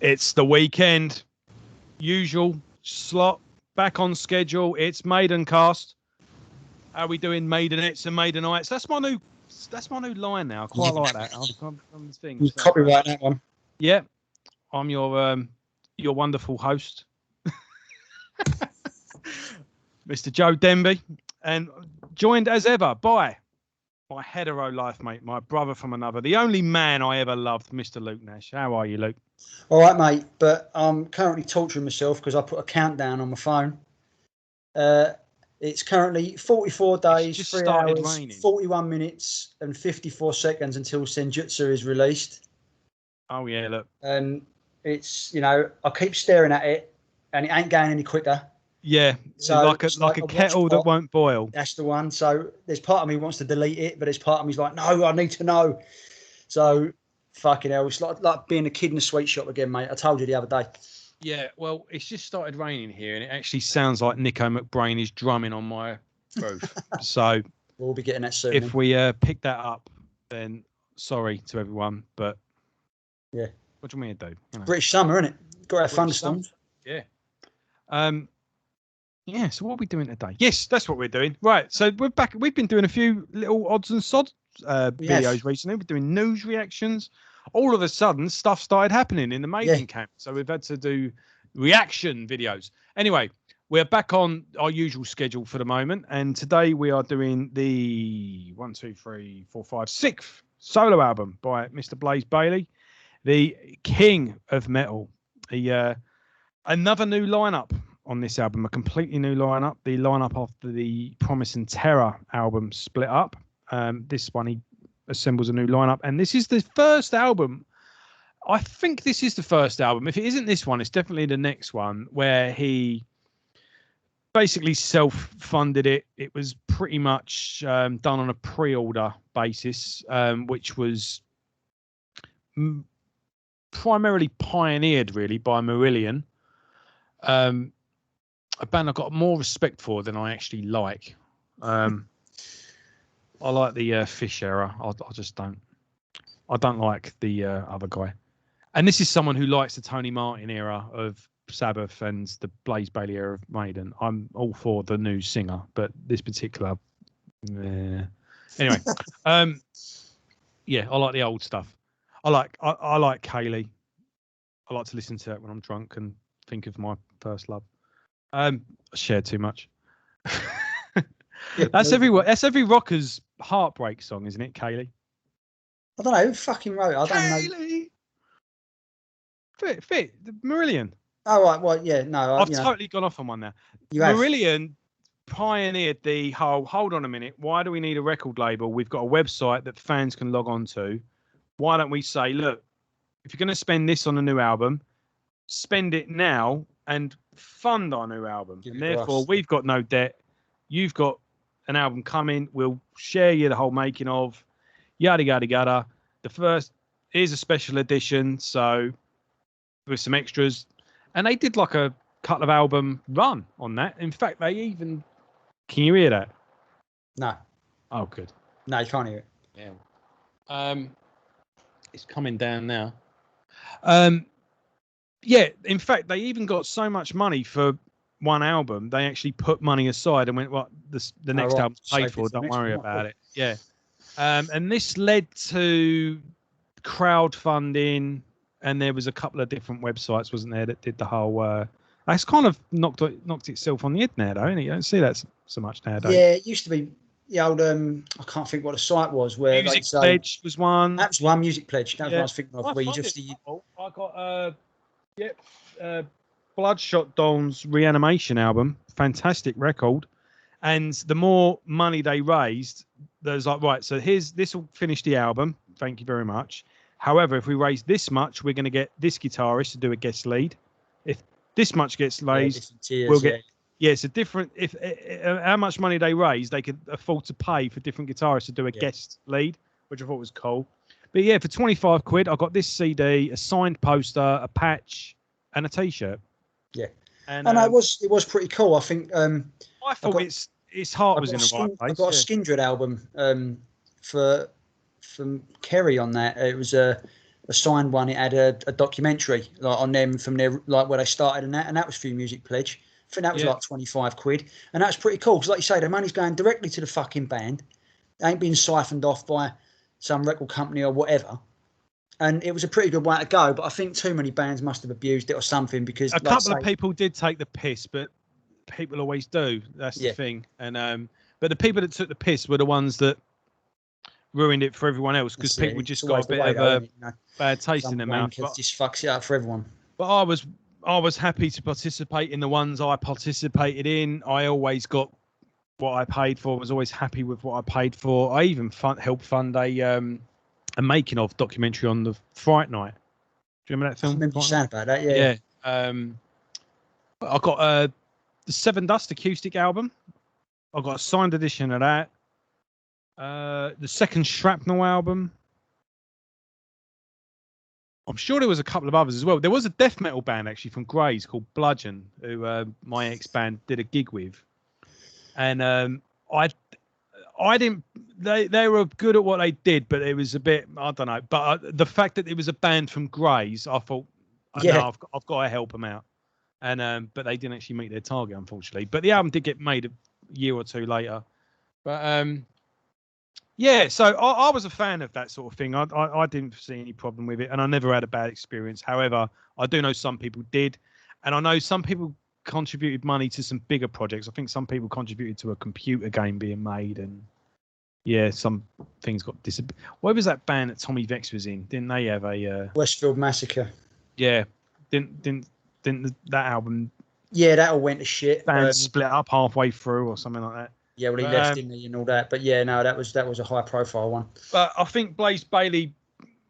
It's the weekend. Usual slot. Back on schedule. It's Maidencast. How are we doing, Maidenettes and Maidenites? That's my new line now. I quite like that. On the thing. You copyright that one. Yeah. I'm your wonderful host, Mr. Joe Denby, and joined as ever by my hetero life mate, my brother from another, the only man I ever loved, Mr. Luke Nash. How are you, Luke? All right, mate, but I'm currently torturing myself because I put a countdown on my phone. It's currently 44 days, 3 hours, raining. 41 minutes and 54 seconds until Senjutsu is released. Oh, yeah, look. And it's, I keep staring at it and it ain't going any quicker. Yeah, so like a kettle that won't boil. That's the one. So there's part of me wants to delete it, but there's part of me's like, no, I need to know. So fucking hell, it's like being a kid in a sweet shop again, mate. I told you the other day. Yeah, well, it's just started raining here, and it actually sounds like Nico McBrain is drumming on my roof. So we'll be getting that soon. If we pick that up, then sorry to everyone, but yeah, what do you mean to do? British summer, isn't it? Got to have thunderstorms. Yeah. Yeah, so what are we doing today? Yes, that's what we're doing. Right, so we're back. We've been doing a few little odds and sods videos recently. We're doing news reactions. All of a sudden, stuff started happening in the Maiden camp. So we've had to do reaction videos. Anyway, we're back on our usual schedule for the moment. And today we are doing the 6th solo album by Mr. Blaze Bayley, the king of metal. Another new lineup on this album, a completely new lineup. The lineup after the Promise and Terror album split up. This one he assembles a new lineup, and this is the first album. I think this is the first album. If it isn't this one, it's definitely the next one where he basically self-funded it. It was pretty much done on a pre-order basis, which was primarily pioneered really by Marillion. A band I've got more respect for than I actually like. I like the Fish era. I just don't. I don't like the other guy. And this is someone who likes the Tony Martin era of Sabbath and the Blaze Bayley era of Maiden. I'm all for the new singer, but this particular. Anyway, yeah, I like the old stuff. I like Kaylee. I like to listen to it when I'm drunk and think of my first love. I shared too much. That's every rocker's heartbreak song, isn't it, Kaylee? I don't know who fucking wrote it. I don't know. Fit Marillion. Oh right, well yeah, no. I've totally gone off on one now. Marillion pioneered the whole. Hold on a minute. Why do we need a record label? We've got a website that fans can log on to. Why don't we say, look, if you're going to spend this on a new album, spend it now and fund our new album. And therefore, we've got no debt. You've got an album coming. We'll share you the whole making of. Yada yada yada. The first is a special edition, so with some extras, and they did like a couple of album run on that. In fact, they even can you hear that? No. Oh, good. No, you can't hear it. Yeah. It's coming down now. Yeah. In fact, they even got so much money for one album. They actually put money aside and went, "What the next album's paid for? Don't worry about it." Yeah. And this led to crowdfunding, and there was a couple of different websites, wasn't there, that did the whole. It's kind of knocked itself on the head now, though, isn't it? You don't see that so much nowadays. Yeah, it used to be the old. I can't think what the site was. Where Music Pledge was one. That was one. Music Pledge. That was what I was thinking of. Where you just. I got Bloodshot Dawn's Reanimation album, fantastic record, and the more money they raised, there's like, right, so this will finish the album, thank you very much. However, if we raise this much, we're going to get this guitarist to do a guest lead. If this much gets raised, we'll get it's a different. If how much money they raise, they could afford to pay for different guitarists to do a guest lead, which I thought was cool. But yeah, for 25 quid, I got this CD, a signed poster, a patch, and a T-shirt. Yeah, and it was pretty cool. I think. I thought its heart was in the right place. I got a Skindred album from Kerry on that. It was a signed one. It had a documentary like on them from their like where they started and that was through Music Pledge. I think that was like 25 quid, and that's pretty cool because, like you say, the money's going directly to the fucking band. It ain't being siphoned off by some record company or whatever. And it was a pretty good way to go, but I think too many bands must have abused it or something because a couple of people did take the piss, but people always do. That's the thing. And but the people that took the piss were the ones that ruined it for everyone else because people just got a bit of a bad taste in their mouth. But just fucks it up for everyone. But I was happy to participate in the ones I participated in. I always got what I paid for. I was always happy with what I paid for. I even helped fund a making of documentary on the Fright Night. Do you remember that film? I remember you saying about that, yeah. I got the Seven Dust acoustic album. I got a signed edition of that. The second Shrapnel album. I'm sure there was a couple of others as well. There was a death metal band actually from Grays called Bludgeon, who my ex-band did a gig with. And I didn't. They were good at what they did, but it was a bit. I don't know. But the fact that it was a band from Grays, I thought, no, I've got to help them out. And but they didn't actually meet their target, unfortunately. But the album did get made a year or two later. But yeah, so I was a fan of that sort of thing. I didn't see any problem with it, and I never had a bad experience. However, I do know some people did, and I know some people contributed money to some bigger projects. I think some people contributed to a computer game being made, and yeah, some things got disappeared. What was that band that Tommy Vex was in? Didn't they have a Westfield Massacre? Yeah, didn't that album? Yeah, that all went to shit. Band split up halfway through or something like that. Yeah, well, he left, didn't he, and all that. But yeah, no, that was a high profile one. But I think Blaze Bayley,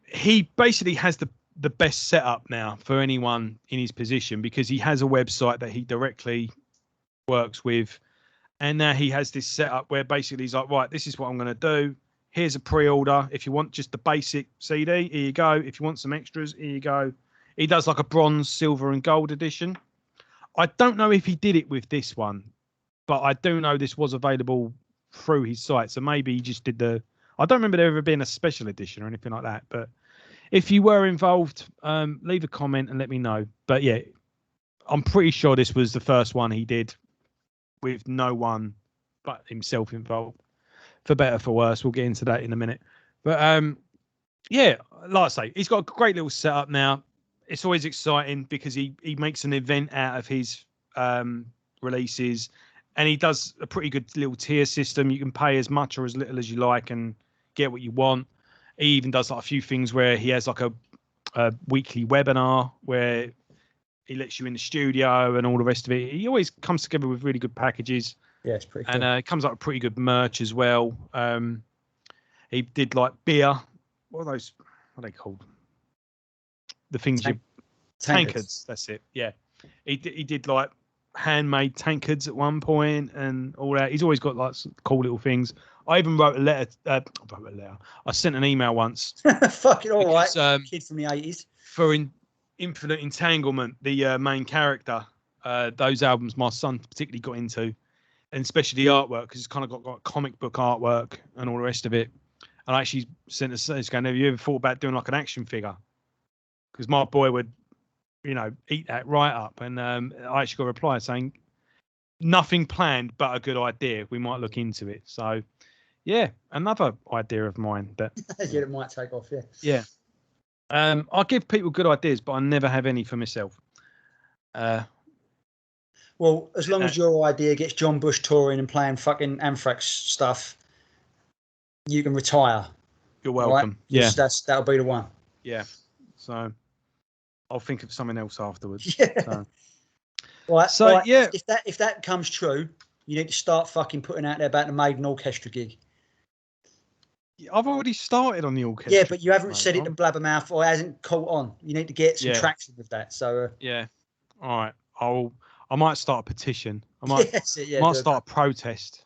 he basically has the best setup now for anyone in his position because he has a website that he directly works with. And now he has this setup where basically he's like, right, this is what I'm going to do. Here's a pre-order. If you want just the basic CD, here you go. If you want some extras, here you go. He does like a bronze, silver and gold edition. I don't know if he did it with this one, but I do know this was available through his site. So maybe he just did I don't remember there ever being a special edition or anything like that. But if you were involved, leave a comment and let me know. But yeah, I'm pretty sure this was the first one he did with no one but himself involved. For better, for worse. We'll get into that in a minute. But yeah, like I say, he's got a great little setup now. It's always exciting because he makes an event out of his releases, and he does a pretty good little tier system. You can pay as much or as little as you like and get what you want. He even does like a few things where he has like a weekly webinar where he lets you in the studio and all the rest of it. He always comes together with really good packages. Yeah, it's pretty cool. And it comes up with pretty good merch as well. He did like beer. What are those? What are they called? The things tankards. That's it. Yeah. He did like handmade tankards at one point and all that. He's always got like some cool little things. I even wrote a letter. I sent an email once. Fucking all right. Kid from the 80s. For Infinite Entanglement, the main character. Those albums my son particularly got into, and especially the artwork because it's kind of got comic book artwork and all the rest of it. And I actually sent a going, have you ever thought about doing like an action figure? Because my boy would, eat that right up. And I actually got a reply saying, nothing planned, but a good idea. We might look into it. So, yeah, another idea of mine that yeah, it might take off. Yeah. Yeah. I give people good ideas, but I never have any for myself. Well, as long as your idea gets John Bush touring and playing fucking Anthrax stuff, you can retire. You're welcome. Right? Yeah. That'll be the one. Yeah. So I'll think of something else afterwards. Yeah. So. Right. So right. yeah. If that comes true, you need to start fucking putting out there about the Maiden orchestra gig. I've already started on the orchestra. Yeah, but you haven't said it to blabbermouth or it hasn't caught on. You need to get some traction with that. So yeah. All right. I might start a petition. I might start a protest.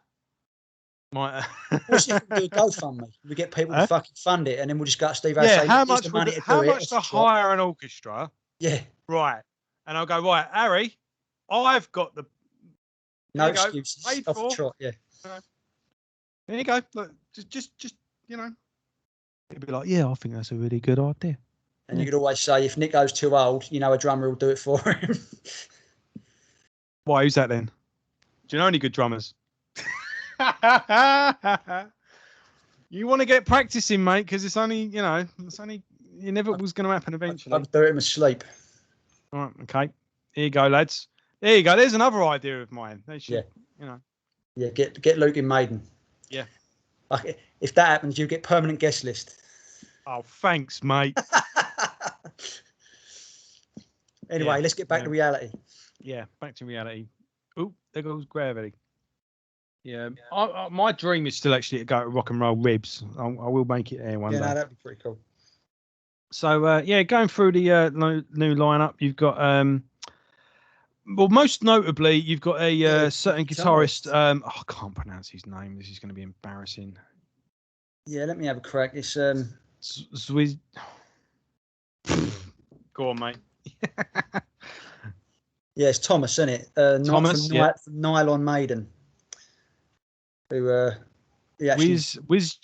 What's if we do a GoFundMe? We get people to fucking fund it, and then we'll just go to Steve. Yeah, how much to hire an orchestra? Yeah, right. And I'll go right, Harry. I've got the no excuses. Paid off for. The trot, yeah. There you go. Look, just it'd be like, yeah, I think that's a really good idea. And you could always say, if Nico's too old, you know, a drummer will do it for him. Why? Who's that then? Do you know any good drummers? You want to get practicing, mate, because it's only, it never was going to happen eventually. I'd do it in my sleep. All right, okay. Here you go, lads. There you go. There's another idea of mine. They should, Yeah, get Luke in Maiden. Yeah. If that happens, you get permanent guest list. Oh, thanks, mate. Anyway, let's get back to reality. Yeah, back to reality. Oh, there goes gravity. Yeah, my dream is still actually to go to Rock and Roll Ribs. I will make it there one day. Yeah, that'd be pretty cool. So, going through the new lineup, you've got, well, most notably, you've got a certain guitarist. I can't pronounce his name. This is going to be embarrassing. Yeah, let me have a crack. It's Zwiz. Go on, mate. Yeah, it's Thomas, isn't it? Thomas, from Nylon Maiden. Who he actually Wiz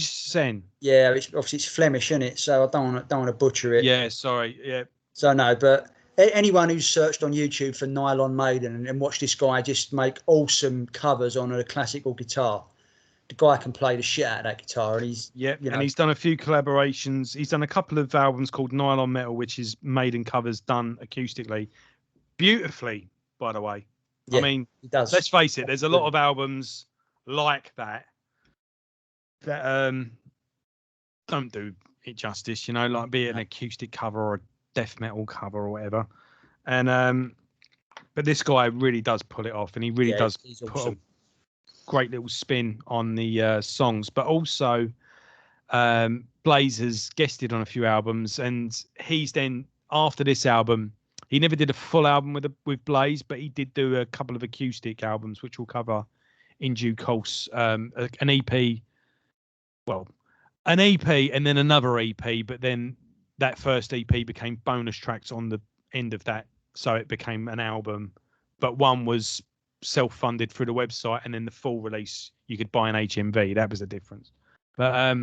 Sen. Yeah, obviously it's Flemish, isn't it? So I don't want to butcher it. Yeah, sorry. Yeah. So no, but anyone who's searched on YouTube for Nylon Maiden and watched this guy just make awesome covers on a classical guitar, the guy can play the shit out of that guitar, and he's and he's done a few collaborations. He's done a couple of albums called Nylon Metal, which is Maiden covers done acoustically, beautifully, by the way. Yeah, I mean, he does. Let's face it, there's a lot of albums like that don't do it justice, like be it an acoustic cover or a death metal cover or whatever. And but this guy really does pull it off, and he really does put awesome. A great little spin on the songs. But also, Blaze has guested on a few albums, and he's then after this album. He never did a full album with Blaze, but he did do a couple of acoustic albums, which we'll cover in due course. An EP, and then another EP, but then that first EP became bonus tracks on the end of that, so it became an album. But one was self-funded through the website, and then the full release you could buy an HMV. That was the difference. But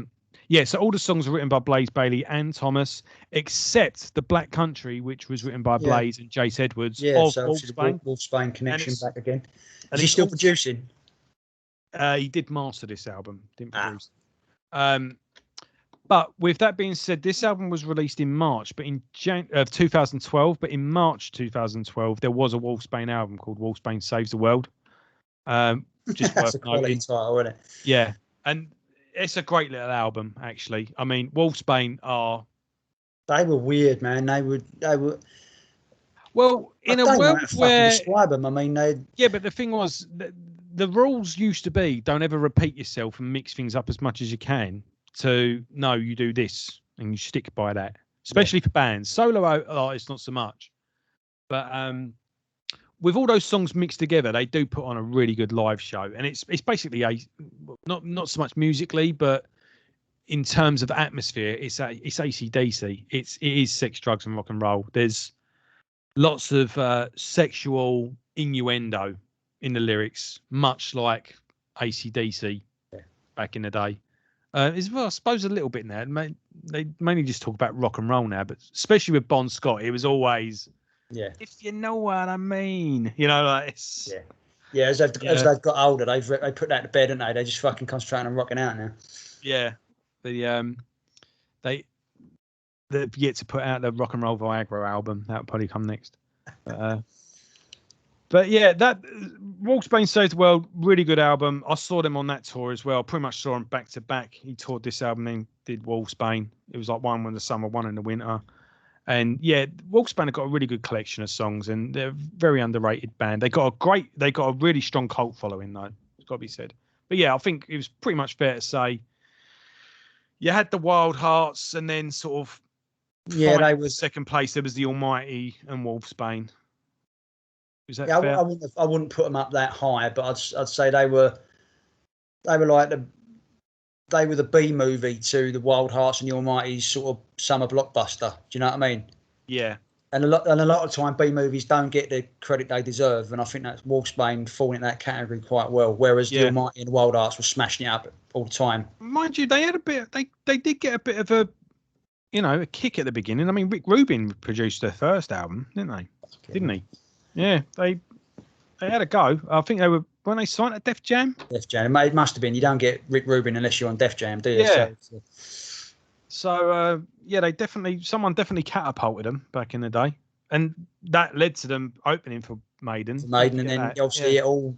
so all the songs are written by Blaze Bayley and Thomas, except the Black Country, which was written by Blaze and Jace Edwards of Wolfsbane. Wolfsbane connection back again. Is he still producing? He did master this album, didn't produce. But with that being said, this album was released in March, but in 2012. But in March 2012, there was a Wolfsbane album called Wolfsbane Saves the World. Just That's a quality title, isn't it? Yeah, and it's a great little album, actually. I mean, Wolfsbane are... They were weird, man. They were... Well, in a world where... describe them. I mean, they... Yeah, but the thing was, the rules used to be, don't ever repeat yourself and mix things up as much as you can, to, no, you do this, and you stick by that. Especially for bands. Solo artists, not so much. But with all those songs mixed together, they do put on a really good live show, and it's basically not so much musically, but in terms of atmosphere, it's AC/DC. It is sex, drugs, and rock and roll. There's lots of sexual innuendo in the lyrics, much like AC/DC back in the day. I suppose a little bit now. They mainly just talk about rock and roll now, but especially with Bon Scott, it was always. Yeah. If you know what I mean, like it's. Yeah. Yeah. As they've got older, they put that to bed, don't they? They just fucking concentrate on rocking out now. Yeah. They've yet to put out the Rock and Roll Viagra album. That'll probably come next. But yeah, that Wolfsbane Saves the World, really good album. I saw them on that tour as well. Pretty much saw them back to back. He toured this album, then did Wolfsbane. It was like one in the summer, one in the winter. And yeah, Wolfsbane have got a really good collection of songs, and they're a very underrated band. They got a really strong cult following, though. It's got to be said. But yeah, I think it was pretty much fair to say you had the Wild Hearts, and then sort of they was second place. There was the Almighty and Wolfsbane. Is that fair? I wouldn't put them up that high, but I'd say they were like the B movie to the Wild Hearts and the Almighty's sort of summer blockbuster. Do you know what I mean? Yeah. And a lot of time B movies don't get the credit they deserve, and I think that's Wolfsbane falling in that category quite well. Whereas the Almighty and the Wild Hearts were smashing it up all the time. Mind you, they had a bit. They did get a bit of a a kick at the beginning. I mean, Rick Rubin produced their first album, didn't they? Didn't he? Yeah, they had a go. I think they were when they signed at Def Jam. Def Jam. It must have been. You don't get Rick Rubin unless you're on Def Jam, do you? Yeah. So someone definitely catapulted them back in the day, and that led to them opening for Maiden. And then obviously it all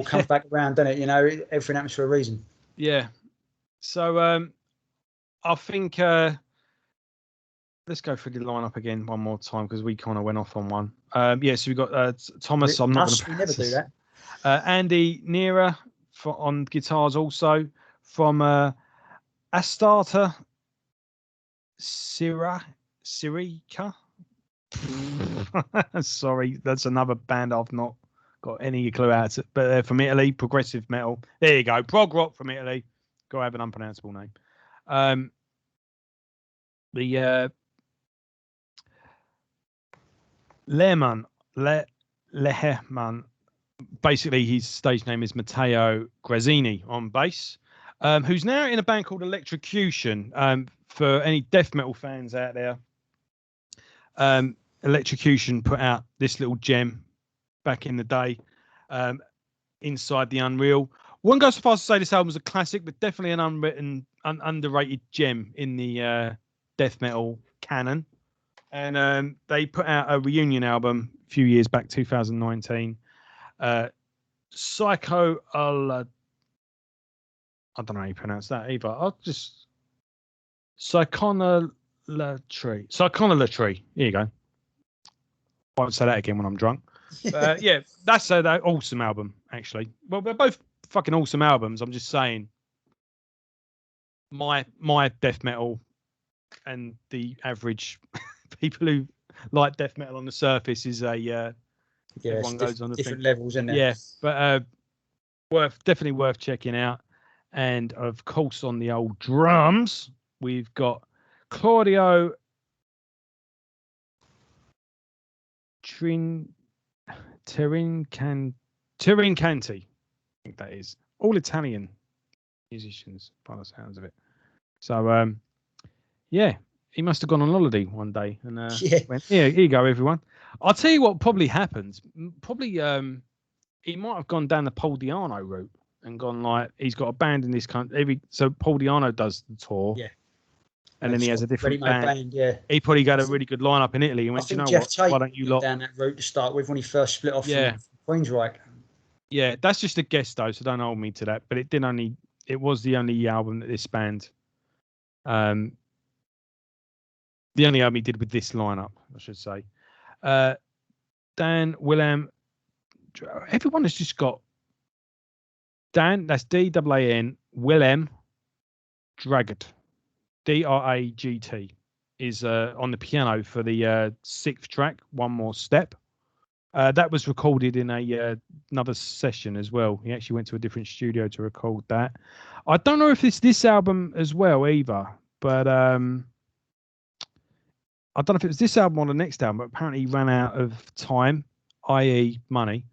comes back around, doesn't it? Everything happens for a reason. Yeah. So I think let's go through the lineup again one more time because we kind of went off on one. So we've got Thomas. I'm not going to never do that. Andy Neera on guitars also from Astarta Syrica. Sorry, that's another band I've not got any clue out, but they're from Italy, progressive metal. There you go, prog rock from Italy. Go have an unpronounceable name. The Lehman, basically his stage name is Matteo Grazzini on bass, who's now in a band called Electrocution. For any death metal fans out there, Electrocution put out this little gem back in the day, Inside the Unreal. Wouldn't go so far as to say this album's a classic, but definitely an unwritten, underrated gem in the death metal canon. And they put out a reunion album a few years back, 2019. Psycho. I don't know how you pronounce that either. I'll just Psychonolatry. Here you go. I won't say that again when I'm drunk. That's an awesome album, actually. Well, they're both fucking awesome albums. I'm just saying, my death metal and the average people who like death metal on the surface is everyone goes on the different levels, isn't it? Yeah, but definitely worth checking out. And of course, on the old drums, we've got Claudio Trincanti. I think that is all Italian musicians by the sounds of it. So he must have gone on holiday one day and went, here you go, everyone. I'll tell you what probably happens. Probably he might have gone down the Paul Di'Anno route and gone like he's got a band in this country. So Paul Di'Anno does the tour. Yeah. And then he has a different band. Yeah. He probably got a really good lineup in Italy. And went, Jeff Tate why don't you down that route to start with when he first split off from Queensryche. Yeah, that's just a guess though, so don't hold me to that. But it was the only album that this band, the only album he did with this lineup, I should say. Dan Willem, everyone has just got Dan. That's D-A-A-N Willem Draggt, D-R-A-G-T, is on the piano for the sixth track, One More Step. That was recorded in another session as well. He actually went to a different studio to record that. I don't know if it's this album as well either, but I don't know if it was this album or the next album, but apparently he ran out of time, i.e. money,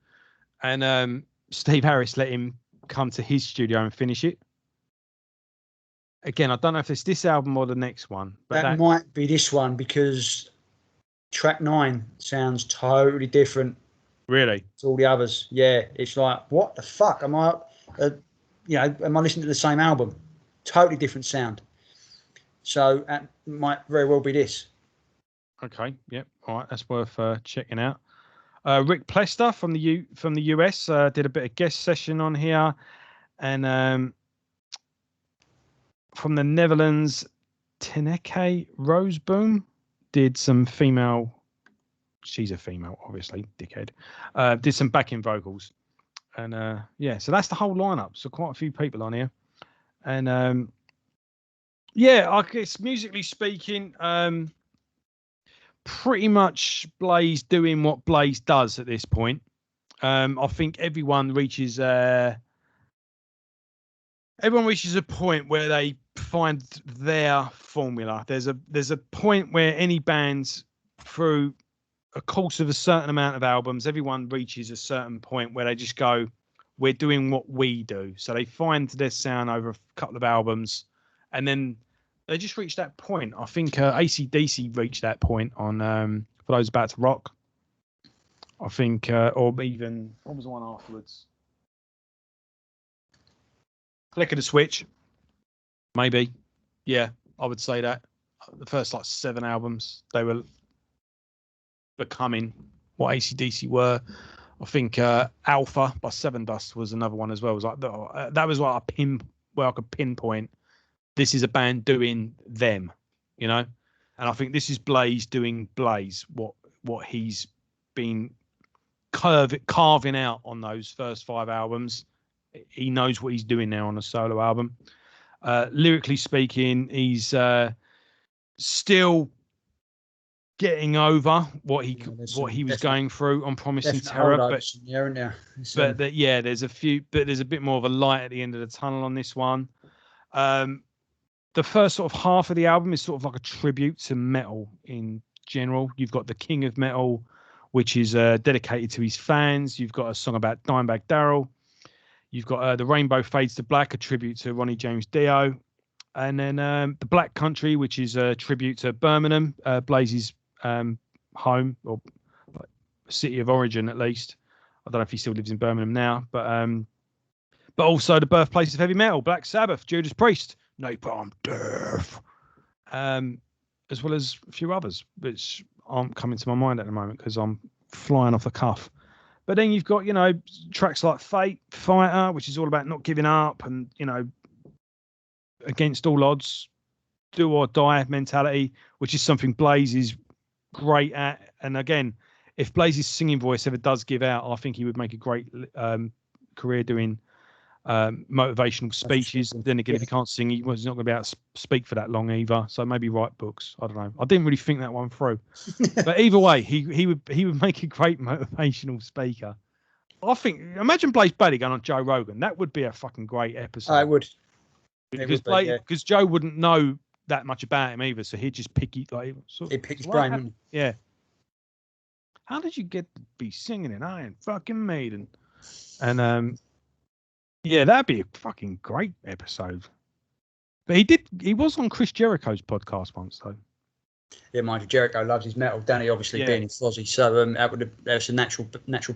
and Steve Harris let him come to his studio and finish it. Again, I don't know if it's this album or the next one. But that might be this one because track 9 sounds totally different. Really? To all the others. Yeah, it's like, what the fuck? Am I listening to the same album? Totally different sound. So that might very well be this. Okay. Yep. All right. That's worth checking out. Rick Plester from the US did a bit of guest session on here, and from the Netherlands, Tineke Roseboom did some female. She's a female, obviously, dickhead. Did some backing vocals, and so that's the whole lineup. So quite a few people on here, and I guess musically speaking, pretty much Blaze doing what Blaze does at this point. I think everyone reaches a point where they find their formula. There's a point where any bands, through a course of a certain amount of albums, everyone reaches a certain point where they just go, we're doing what we do. So they find their sound over a couple of albums, and then They just reached that point. I think AC/DC reached that point on For Those About to Rock. I think, or even what was the one afterwards? Flick of the Switch, maybe. Yeah, I would say that the first 7 albums, they were becoming what AC/DC were. I think Alpha by Seven Dust was another one as well. It was that was like where I could pinpoint. This is a band doing them, and I think this is Blaze doing Blaze. What he's been carving out on those first 5 albums. He knows what he's doing now on a solo album. Lyrically speaking, he's still getting over what he was going through on Promising Terror, but there's a bit more of a light at the end of the tunnel on this one. The first sort of half of the album is sort of like a tribute to metal in general. You've got the King of Metal, which is dedicated to his fans. You've got a song about Dimebag Darrell. You've got The Rainbow Fades to Black, a tribute to Ronnie James Dio. And then The Black Country, which is a tribute to Birmingham, Blaze's home, or city of origin at least. I don't know if he still lives in Birmingham now, but also the birthplace of heavy metal, Black Sabbath, Judas Priest, Napalm Death, as well as a few others, which aren't coming to my mind at the moment because I'm flying off the cuff. But then you've got, tracks like Fate, Fighter, which is all about not giving up and, against all odds, do or die mentality, which is something Blaze is great at. And again, if Blaze's singing voice ever does give out, I think he would make a great career doing motivational speeches. And then again, if he can't sing, he's not going to be able to speak for that long either. So maybe write books. I don't know. I didn't really think that one through. But either way, he would make a great motivational speaker. I think, imagine Bayley going on Joe Rogan. That would be a fucking great episode. I would. Because Joe wouldn't know that much about him either, so he'd just pick it he'd pick his brain. Yeah. How did you get to be singing in Iron fucking Maiden? And yeah, that'd be a fucking great episode. But he was on Chris Jericho's podcast once though. Yeah, mind you, Jericho loves his metal. Danny obviously being in Fozzy, so that's a natural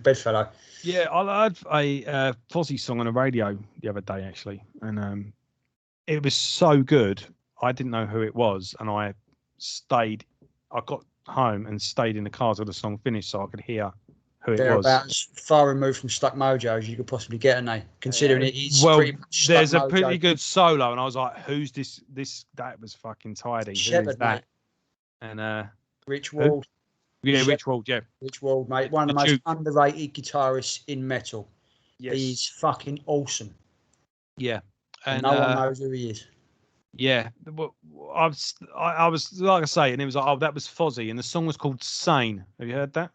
bedfellow. Yeah, I heard a Fozzy song on the radio the other day actually, and it was so good. I didn't know who it was, and I got home and stayed in the car till the song finished so I could hear who it was. About as far removed from Stuck Mojo as you could possibly get, and considering it is pretty much there's a pretty good solo, and I was like, who's this? That was fucking tidy. Shepherd, who's that? Mate. And Rich Wald. Yeah, Rich Wald, yeah. Rich Wald, mate. One of the most underrated guitarists in metal. Yes. He's fucking awesome. Yeah. And no one knows who he is. Yeah, I was like I say, and it was like, that was Fozzy, and the song was called Sane. Have you heard that?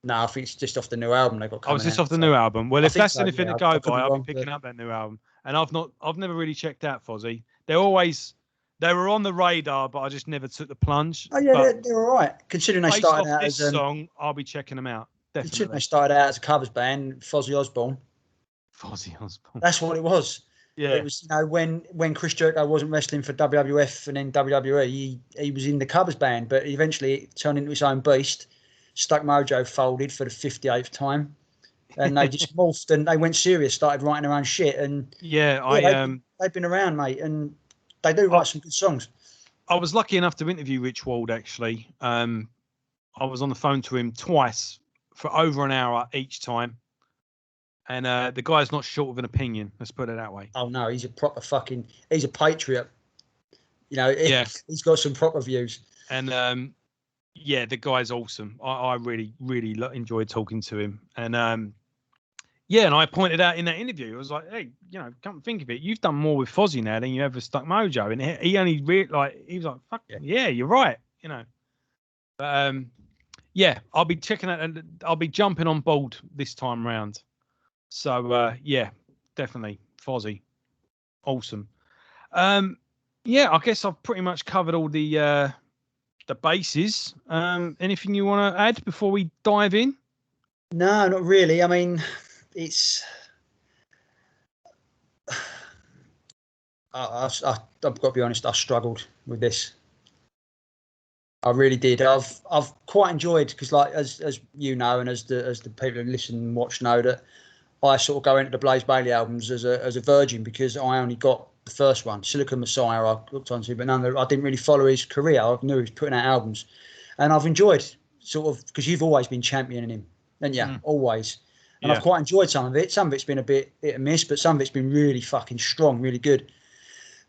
No, I think it's just off the new album they got coming out. Oh, it's just off the new album. Well, if that's anything to go by, I'll be picking up that new album. And I've never really checked out Fozzy. They were on the radar, but I just never took the plunge. Oh yeah, they're all right. Considering they started out as this song, I'll be checking them out. Definitely. Considering they started out as a covers band, Fozzy Osbourne. That's what it was. Yeah, it was when Chris Jericho wasn't wrestling for WWF and then WWE, he was in the covers band, but eventually it turned into its own beast. Stuck Mojo folded for the 58th time, and they just morphed and they went serious, started writing their own shit. And they've been around, mate, and they do write some good songs. I was lucky enough to interview Rich Wald actually. I was on the phone to him twice for over an hour each time. And the guy's not short of an opinion. Let's put it that way. Oh no, he's a proper he's a patriot. He's got some proper views. And the guy's awesome. I really, really enjoyed talking to him. And and I pointed out in that interview, I was like, hey, come think of it. You've done more with Fozzy now than you ever Stuck Mojo. And he only he was like, fuck yeah, you're right. But I'll be checking out and I'll be jumping on board this time round. So definitely Fozzy, awesome. I guess I've pretty much covered all the bases. Anything you want to add before we dive in? No, not really. I mean, I've got to be honest, I struggled with this. I really did. I've quite enjoyed, because like as you know, and as the people who listen and watch know, that I sort of go into the Blaze Bayley albums as a virgin, because I only got the first one, Silicon Messiah, I looked onto, but I didn't really follow his career. I knew he was putting out albums, and I've enjoyed sort of, because you've always been championing him, and always. And I've quite enjoyed some of it. Some of it's been a bit hit and miss, but some of it's been really fucking strong, really good.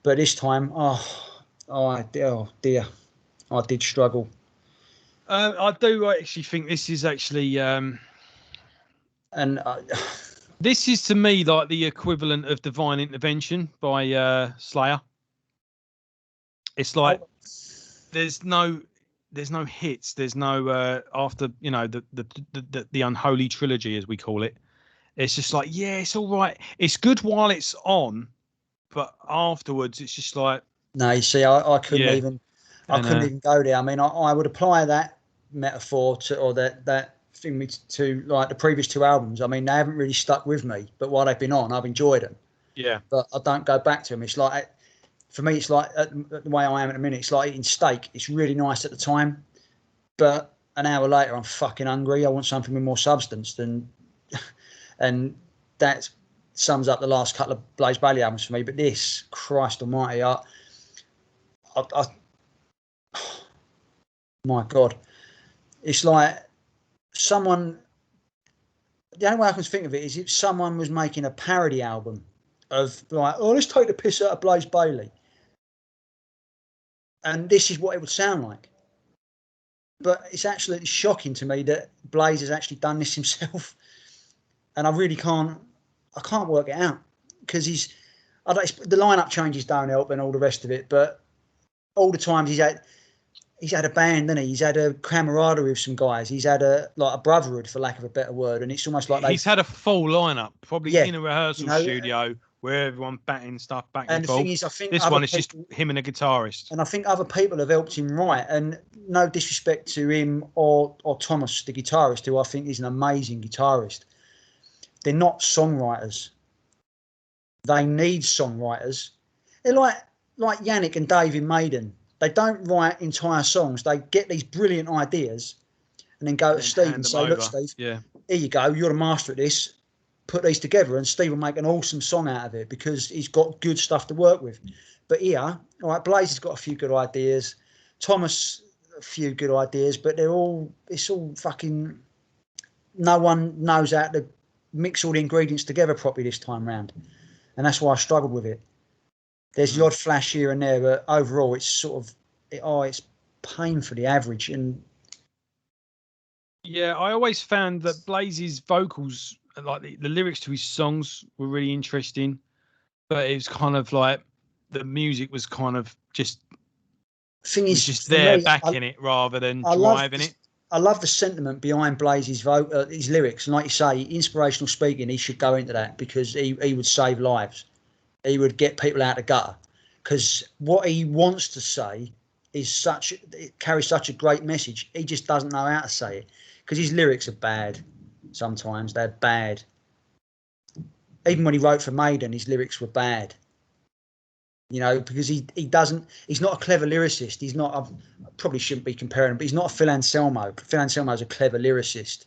But this time, oh dear, I did struggle. I do actually think this is actually, this is to me like the equivalent of Divine Intervention by Slayer. It's like there's no hits. There's no after the unholy trilogy, as we call it. It's just like, yeah, it's all right. It's good while it's on, but afterwards it's just like. No, you see, I couldn't even. I couldn't even go there. I mean, I would apply that metaphor to, or that thing to like the previous two albums. I mean, they haven't really stuck with me, but while they've been on, I've enjoyed them. Yeah. But I don't go back to them. It's like, for me, it's like the way I am at the minute. It's like eating steak. It's really nice at the time, but an hour later, I'm fucking hungry. I want something with more substance than, and that sums up the last couple of Blaze Bayley albums for me. But this, Christ Almighty, I my God, it's like someone. The only way I can think of it is if someone was making a parody album of like, oh, let's take the piss out of Blaze Bayley, and this is what it would sound like. But it's absolutely shocking to me that Blaze has actually done this himself, and I really can't. I can't work it out, because the lineup changes don't help and all the rest of it, but all the times he's had a band, hasn't he? He's had a camaraderie with some guys. He's had a brotherhood, for lack of a better word. And it's almost like he's had a full lineup, probably in a rehearsal studio where everyone batting stuff back and forth. And the thing is, I think this one is just him and a guitarist. And I think other people have helped him write. And no disrespect to him or Thomas, the guitarist, who I think is an amazing guitarist. They're not songwriters. They need songwriters. They're like Yannick and Dave in Maiden. They don't write entire songs. They get these brilliant ideas and then go to Steve and say, look, Steve, here you go. You're the master at this. Put these together, and Steve will make an awesome song out of it, because he's got good stuff to work with. But here, all right, Blaze has got a few good ideas. Thomas, a few good ideas, but it's all fucking, no one knows how to mix all the ingredients together properly this time round. And that's why I struggled with it. There's the odd flash here and there, but overall it's sort of, it's painfully average. And yeah, I always found that Blaze's vocals, like the lyrics to his songs, were really interesting, but it was kind of like the music was kind of just just there backing it rather than driving it. I love the sentiment behind Blaze's his lyrics, and like you say, inspirational speaking, he should go into that, because he would save lives. He would get people out of the gutter, because what he wants to say is it carries such a great message. He just doesn't know how to say it, because his lyrics are bad. Sometimes they're bad. Even when he wrote for Maiden, his lyrics were bad. You know, because he's not a clever lyricist. He's not, I probably shouldn't be comparing him, but he's not a Phil Anselmo. Phil Anselmo is a clever lyricist.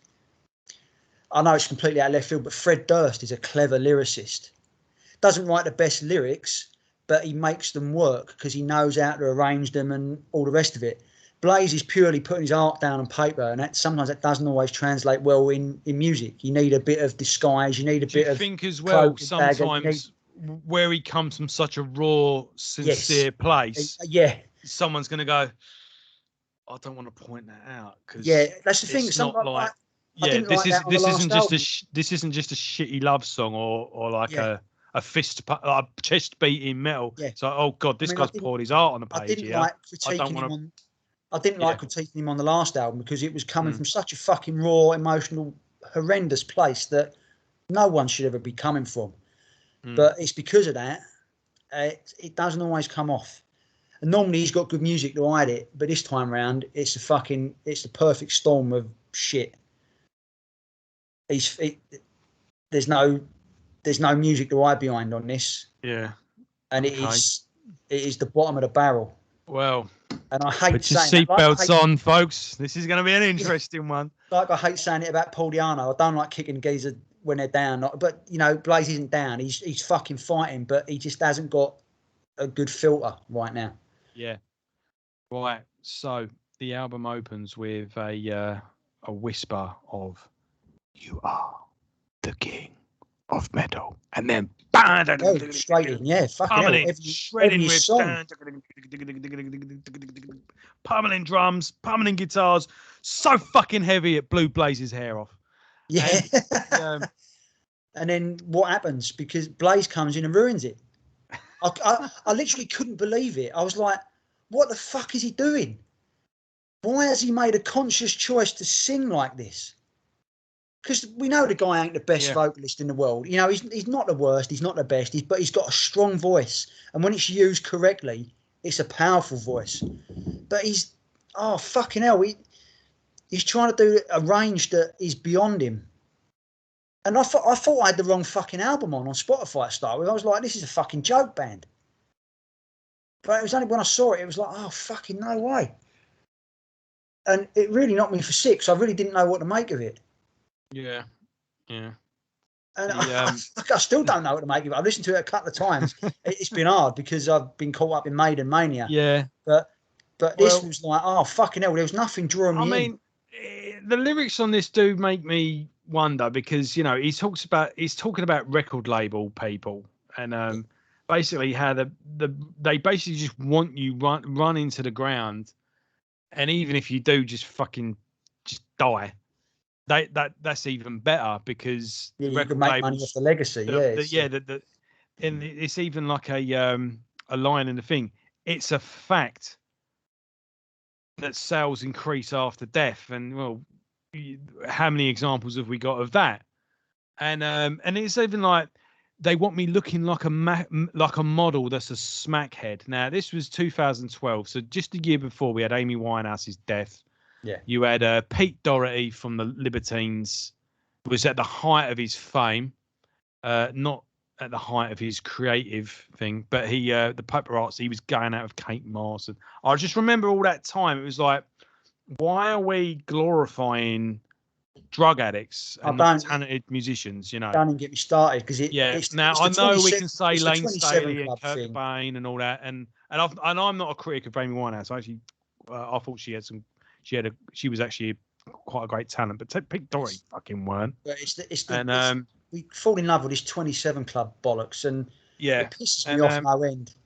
I know it's completely out of left field, but Fred Durst is a clever lyricist. Doesn't write the best lyrics, but he makes them work because he knows how to arrange them and all the rest of it. Blaze is purely putting his art down on paper, and sometimes that doesn't always translate well in music. You need a bit of disguise. You need a bit of. Do you think as well sometimes where he comes from such a raw, sincere place? Someone's going to go, I don't want to point that out, because that's the thing. It's not like. This isn't just a shitty love song or like a chest beating metal. It's like, oh God, this guy's poured his art on the page. I didn't like critiquing him on the last album, because it was coming from such a fucking raw, emotional, horrendous place that no one should ever be coming from. But it's because of that, it doesn't always come off. And normally he's got good music to hide it, but this time round, it's the perfect storm of shit. There's no music to hide behind on this. Yeah. and it is the bottom of the barrel. Well, and I hate put your saying seatbelts on, folks. This is going to be an interesting one. Like I hate saying it about Paul Di'Anno. I don't like kicking geezer when they're down. But Blaze isn't down. He's fucking fighting, but he just hasn't got a good filter right now. Yeah. Right. So the album opens with a whisper of "You are the king of metal," and then straight in, yeah, fucking hell, shredding with pummeling drums, pummeling guitars, so fucking heavy it blew Blaze's hair off. Yeah. And then what happens? Because Blaze comes in and ruins it. I literally couldn't believe it. I was like, what the fuck is he doing? Why has he made a conscious choice to sing like this? Because we know the guy ain't the best vocalist in the world. He's not the worst. He's not the best. But he's got a strong voice. And when it's used correctly, it's a powerful voice. But fucking hell. He's trying to do a range that is beyond him. And I thought I had the wrong fucking album on Spotify to start with. I was like, this is a fucking joke band. But it was only when I saw it, it was like, oh, fucking no way. And it really knocked me for six. I really didn't know what to make of it. Yeah. And I still don't know what to make of it. I've listened to it a couple of times. It's been hard because I've been caught up in Maiden mania. Yeah. But this was like, oh, fucking hell. There was nothing drawing me in. I mean, the lyrics on this do make me wonder because, he's talking about record label people and basically how they basically just want you run into the ground. And even if you do just die, that's even better because you can make money off the legacy. And it's even like a line in the thing. It's a fact that sales increase after death, and well, how many examples have we got of that? And it's even like they want me looking like a model that's a smackhead. Now this was 2012, so just a year before we had Amy Winehouse's death. Yeah, you had Pete Doherty from the Libertines was at the height of his fame, not at the height of his creative thing, but the paparazzi, he was going out with Kate Moss. And I just remember all that time. It was like, why are we glorifying drug addicts and not talented musicians? Don't even get me started because now I know we can say Lane Staley and Kurt Cobain and all that, and I'm not a critic of Amy Winehouse. Actually, I thought she was actually quite a great talent, but Pete Doherty fucking weren't. But we fall in love with this 27 Club bollocks, and it pisses me off no end.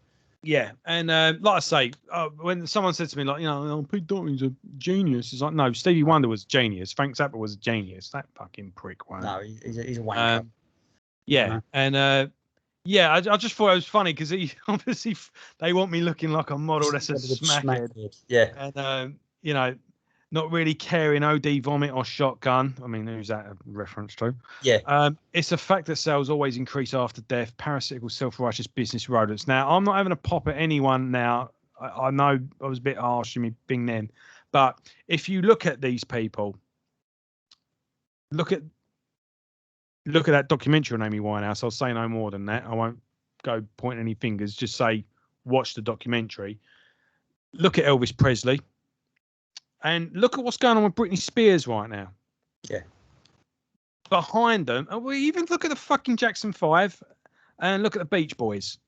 Yeah, and like I say, when someone said to me, like, Pete Doherty's a genius, it's like, no, Stevie Wonder was a genius, Frank Zappa was a genius, that fucking prick one. No, he's a wanker. And I just thought it was funny because he obviously they want me looking like a model that's a smackhead. Yeah, and not really caring OD vomit or shotgun. I mean, who's that a reference to? Yeah. It's a fact that sales always increase after death. Parasitical, self-righteous business rodents. Now, I'm not having a pop at anyone now. I know I was a bit harsh in me being them. But if you look at these people, look at that documentary on Amy Winehouse. I'll say no more than that. I won't go pointing any fingers. Just say, watch the documentary. Look at Elvis Presley. And look at what's going on with Britney Spears right now. Yeah. Behind them, and we even look at the fucking Jackson 5 and look at the Beach Boys.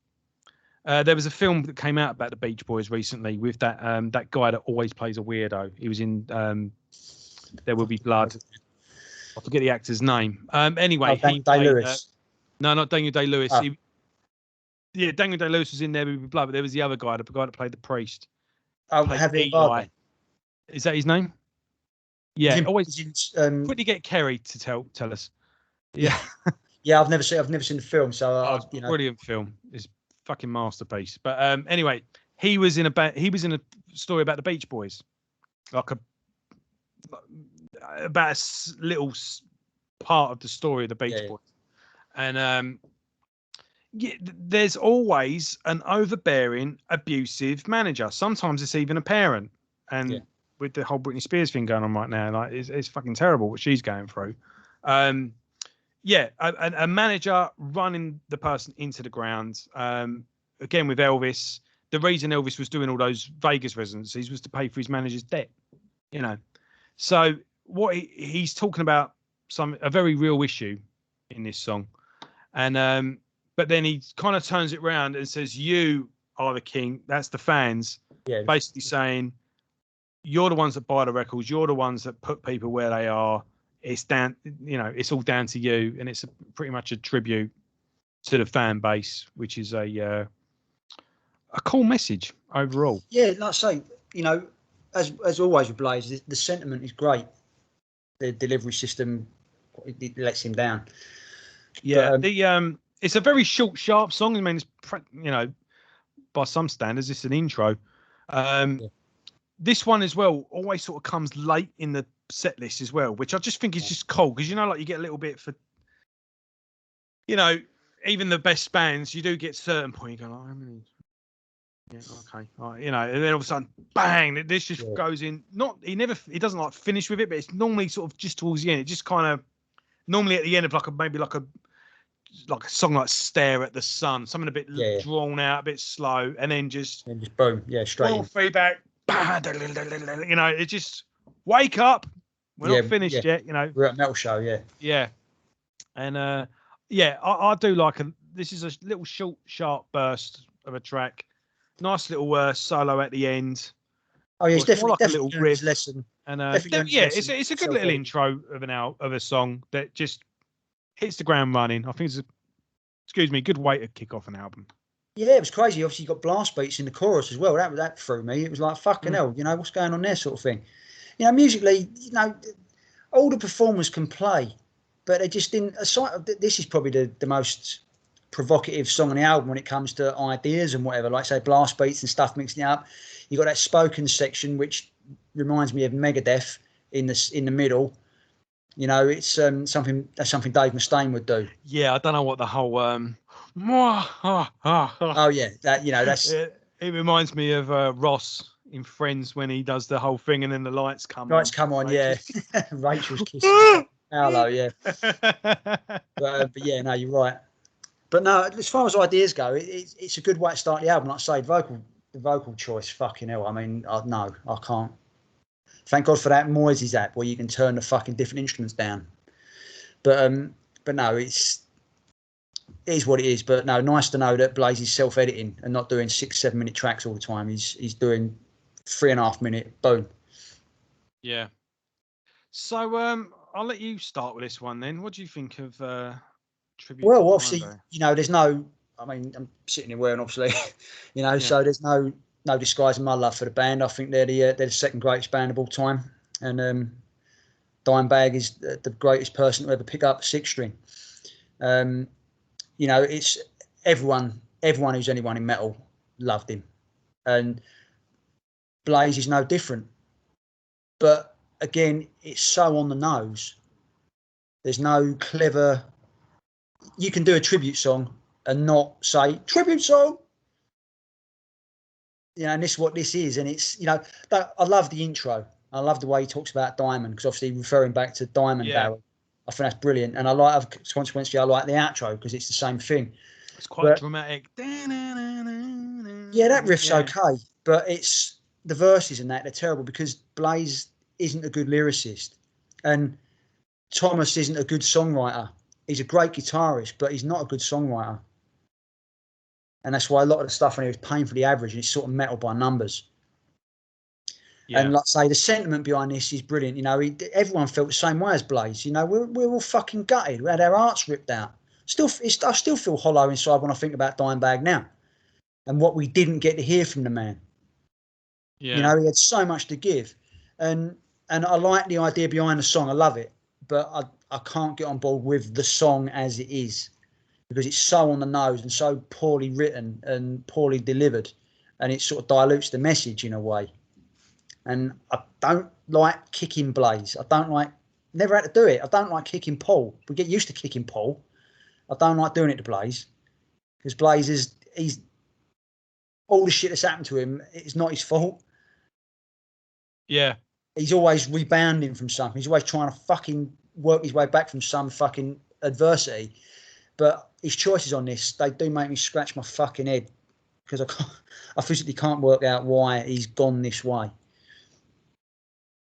There was a film that came out about the Beach Boys recently with that guy that always plays a weirdo. He was in There Will Be Blood. I forget the actor's name. Anyway, Daniel Day-Lewis. No, not Daniel Day-Lewis. Oh. Daniel Day-Lewis was in There Will Be Blood, but there was the other guy, the guy that played the priest. Oh, Javier Bardem. Is that his name? Yeah, always. Quickly get Kerry to tell us. Yeah. Yeah, I've never seen the film, so brilliant film. It's fucking masterpiece. But anyway, he was in a story about the Beach Boys, about a little part of the story of the Beach Boys, and there's always an overbearing, abusive manager. Sometimes it's even a parent, and with the whole Britney Spears thing going on right now, like it's fucking terrible what she's going through. A manager running the person into the ground, again with Elvis, the reason Elvis was doing all those Vegas residencies was to pay for his manager's debt. You know, so what he's talking about a very real issue in this song, and but then he kind of turns it around and says, "You are the king." That's the fans, basically saying, "You're the ones that buy the records. You're the ones that put people where they are. It's down, it's all down to you." And it's pretty much a tribute to the fan base, which is a cool message overall. Yeah, like I say, as always with Blaze, the sentiment is great. The delivery system, it lets him down. Yeah, but, it's a very short, sharp song. I mean, it's by some standards, it's an intro. This one as well always sort of comes late in the set list as well, which I just think is just cool because like you get a little bit for, even the best bands, you do get certain point. You go, how many? Yeah, okay, all right, and then all of a sudden, bang! This just goes in. He doesn't like finish with it, but it's normally sort of just towards the end. It just kind of normally at the end of maybe like a song like "Stare at the Sun," something a bit drawn out, a bit slow, and then just boom, straight in. Feedback. It just wake up. We're not finished yet. We're at a metal show, yeah, and I do like this is a little short, sharp burst of a track. Nice little solo at the end. Oh yeah, it's definitely like a little riff lesson. And it's a good little intro of a song that just hits the ground running. I think it's a good way to kick off an album. Yeah, it was crazy. Obviously, you got blast beats in the chorus as well. That threw me. It was like fucking hell. What's going on there, sort of thing. Musically, all the performers can play, but they just didn't. This is probably the most provocative song on the album when it comes to ideas and whatever, like say blast beats and stuff, mixing it up. You got that spoken section which reminds me of Megadeth in the middle. It's something Dave Mustaine would do. Yeah, I don't know what the whole oh yeah, that's it reminds me of Ross in Friends when he does the whole thing and then the lights come on. Yeah. Rachel's kissing Hello, yeah. But yeah, no, you're right. But no, as far as ideas go, it's a good way to start the album. Like I say, the vocal choice, fucking hell. I mean, no, I can't. Thank God for that Moises app where you can turn the fucking different instruments down. But no, it is what it is. But no, nice to know that Blaze is self-editing and not doing 6-7 minute tracks all the time. He's doing 3.5 minute, boom. Yeah. So I'll let you start with this one then. What do you think of Tribute? Well, obviously, there's no. I mean, I'm sitting here wearing, obviously, so there's no disguising my love for the band. I think they're the second greatest band of all time, and Dimebag is the greatest person to ever pick up a 6-string. It's everyone who's anyone in metal loved him, and Blaze is no different. But again, it's so on the nose. There's no clever. You can do a tribute song and not say tribute song. And this is what this is. And it's, I love the intro. I love the way he talks about Diamond, because obviously referring back to Diamond Barrel, I think that's brilliant. And I like the outro because it's the same thing. It's quite dramatic. Yeah, that riff's okay, but it's the verses and that, they're terrible because Blaze isn't a good lyricist and Thomas isn't a good songwriter. He's a great guitarist, but he's not a good songwriter. And that's why a lot of the stuff on here is painfully average and it's sort of metal by numbers. Yeah. And like I say, the sentiment behind this is brilliant. Everyone felt the same way as Blaze. We're all fucking gutted. We had our hearts ripped out. I still feel hollow inside when I think about Dimebag now and what we didn't get to hear from the man. Yeah. He had so much to give. And I like the idea behind the song. I love it. But I can't get on board with the song as it is because it's so on the nose and so poorly written and poorly delivered, and it sort of dilutes the message in a way. And I don't like kicking Blaze. Never had to do it. I don't like kicking Paul. We get used to kicking Paul. I don't like doing it to Blaze because Blaze he's all the shit that's happened to him. It's not his fault. Yeah. He's always rebounding from something. He's always trying to fucking work his way back from some fucking adversity. But his choices on this, they do make me scratch my fucking head. because I physically can't work out why he's gone this way.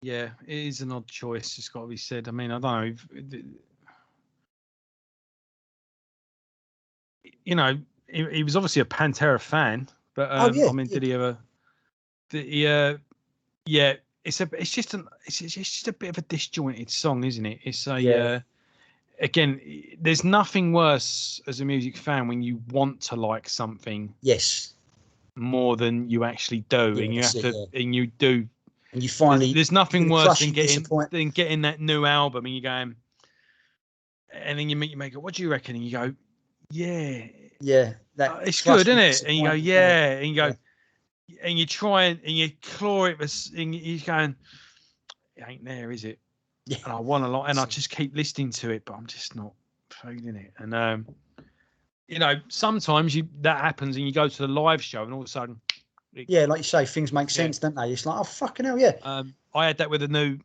Yeah, it is an odd choice. It's got to be said. I mean, I don't know. You know, he was obviously a Pantera fan, but I mean, did he ever? Yeah, it's just a bit of a disjointed song, isn't it? It's a again, there's nothing worse as a music fan when you want to like something. Yes. More than you actually do, and you have to, and you do. And you finally, there's nothing worse than getting that new album, and you're going, and then you meet your maker. What do you reckon? And you go, yeah, it's good, isn't it? And you go, yeah, and you go, and you try and you claw it, and you're going, it ain't there, is it? Yeah. And I want a lot, and I just keep listening to it, but I'm just not feeling it. And you know, sometimes that happens, and you go to the live show, and all of a sudden. Yeah, like you say, things make sense, don't they? It's like, oh, fucking hell, yeah. I had that with the new,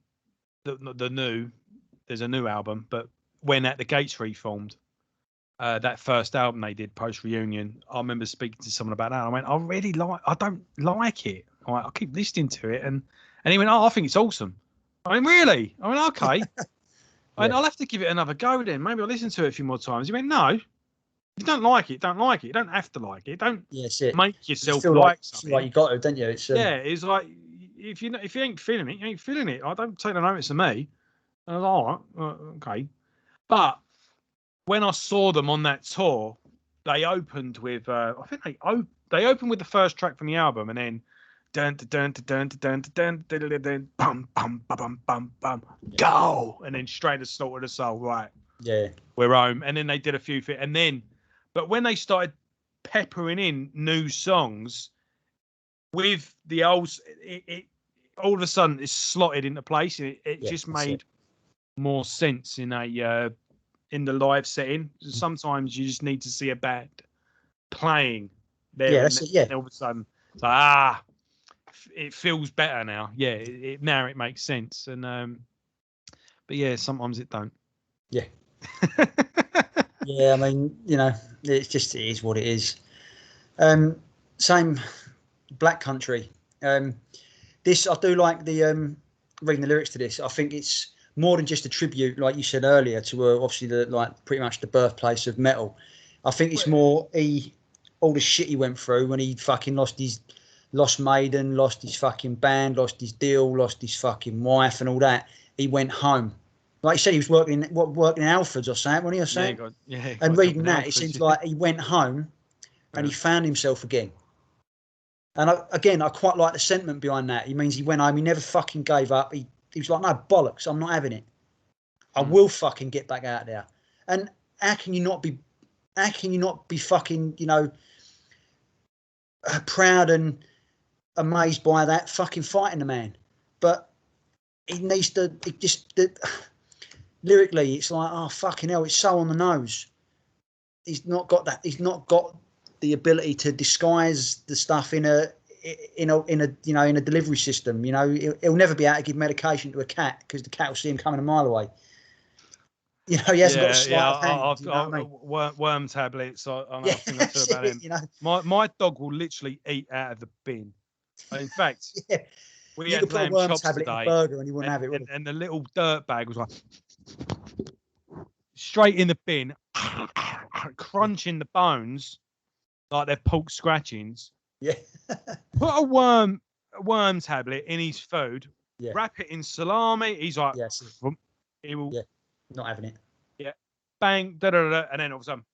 there's a new album, but when At the Gates reformed, that first album they did post reunion, I remember speaking to someone about that. I went, I don't like it. I keep listening to it, and he went, oh, I think it's awesome. I mean, really? I went, okay. I mean, I'll have to give it another go then. Maybe I'll listen to it a few more times. He went, no. If you don't like it, don't like it. You don't have to like it. Don't make yourself like something. Like you got to, don't you? It's it's like if you ain't feeling it, you ain't feeling it. I don't take the notice of me. And I was all right, okay. But when I saw them on that tour, they opened with I think they opened with the first track from the album, and then dun dun dun dun dun dun dun dun bum bum bum bum bum go, and then straight to Slaughter the Soul, right? Yeah, we're home. And then they did a few things, and then. But when they started peppering in new songs with the old, it all of a sudden it's slotted into place. It just made more sense in the live setting. Sometimes you just need to see a band playing there. And all of a sudden, it's like, it feels better now. Yeah, now it makes sense. And but yeah, sometimes it don't. Yeah. Yeah, I mean, you know, it is what it is. Same Black Country. This I do like the reading the lyrics to this. I think it's more than just a tribute, like you said earlier, to obviously pretty much the birthplace of metal. I think it's more all the shit he went through when he fucking lost Maiden, lost his fucking band, lost his deal, lost his fucking wife, and all that. He went home. Like you said, he was working in Alfords or something, wasn't he? Or something? And reading that, it seems like he went home and he found himself again. And I quite like the sentiment behind that. He means he went home, he never fucking gave up. He was like, no, bollocks, I'm not having it. I will fucking get back out there. And how can you not be fucking, you know, proud and amazed by that fucking fighting the man? But he needs to, lyrically, it's like, oh fucking hell, it's so on the nose. He's not got that. He's not got the ability to disguise the stuff in a delivery system. You know, he'll never be able to give medication to a cat because the cat will see him coming a mile away. You know, he hasn't got a sleight of hand. You know what I mean? Worm tablets. I think I said about him. You know? My dog will literally eat out of the bin. In fact, we had lamb chops today, burger and he wouldn't have it. And the little dirt bag was like straight in the bin, crunching the bones like they're pork scratchings. Yeah. Put a worm tablet in his food. Yeah. Wrap it in salami. He's like, he will. Yeah. Not having it. Yeah. Bang. Da da da. And then all of a sudden,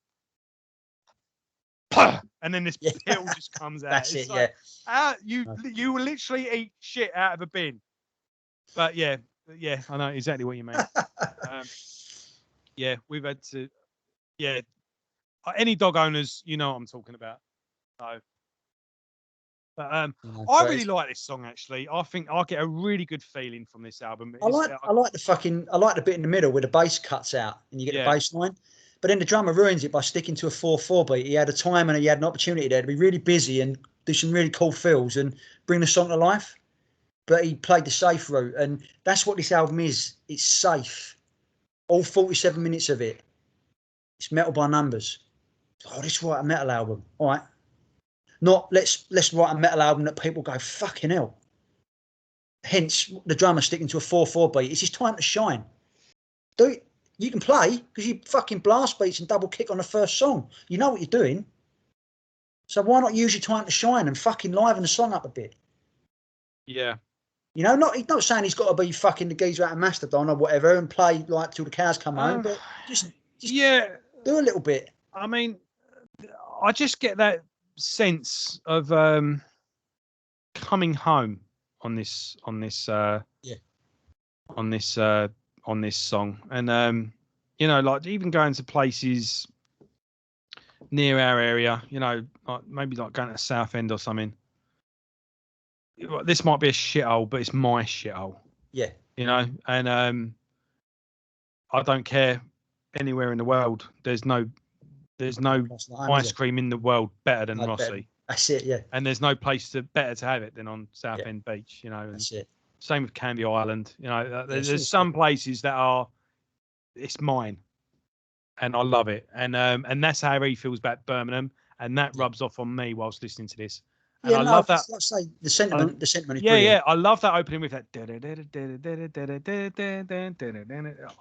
and then this pill just comes out. That's it's it. Like, you will literally eat shit out of a bin. But yeah, I know exactly what you mean. We've had to. Yeah, any dog owners, you know what I'm talking about. So, but I really like this song actually. I think I get a really good feeling from this album. I like the bit in the middle where the bass cuts out and you get the bass line. But then the drummer ruins it by sticking to a 4/4 beat. He had a time and he had an opportunity there to be really busy and do some really cool fills and bring the song to life. But he played the safe route, and that's what this album is. It's safe. All 47 minutes of it. It's metal by numbers. Oh, this is a metal album. All right. Not let's write a metal album that people go fucking hell. Hence the drummer sticking to a 4/4 beat. It's his time to shine. Do it. You can play because you fucking blast beats and double kick on the first song. You know what you're doing. So why not use your time to shine and fucking liven the song up a bit? Yeah. You know, he's not saying he's got to be fucking the geezer out of Mastodon or whatever and play like till the cows come home, but just yeah, do a little bit. I mean, I just get that sense of coming home on this on this song, and you know, like even going to places near our area, you know, like maybe like going to Southend or something. This might be a shithole, but it's my shithole. Yeah. You know, and I don't care anywhere in the world. There's no ice cream in the world better than Rossi. That's it, yeah. And there's no place better to have it than on Southend Beach, you know. And that's it. Same with Canvey Island. You know, there's some places that it's mine, and I love it. And that's how he feels about Birmingham, and that rubs off on me whilst listening to this. And I love that. Like I say, the sentiment is brilliant. Yeah, I love that opening with that.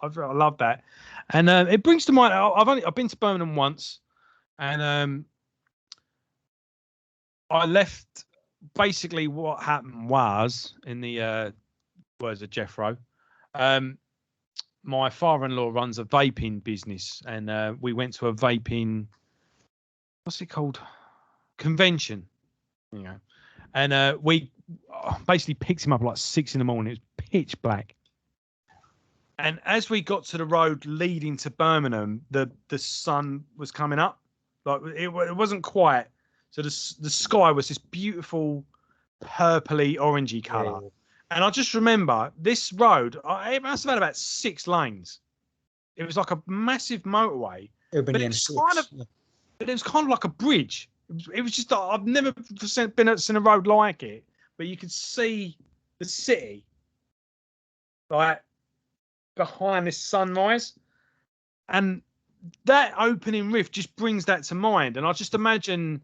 I love that, and it brings to mind. I've been to Birmingham once, and I left. Basically, what happened was in the words of Jeffro, my father-in-law runs a vaping business, and we went to a vaping. What's it called? Convention. You know, and we basically picked him up at like 6 a.m. It was pitch black, and as we got to the road leading to Birmingham, the sun was coming up. Like it wasn't quiet, so the sky was this beautiful purpley orangey color. Yeah. And I just remember this road. It must have had about 6 lanes. It was like a massive motorway, but it was kind of like a bridge. It was just I've never seen a road like it, but you could see the city like behind this sunrise, and that opening riff just brings that to mind. And I just imagine,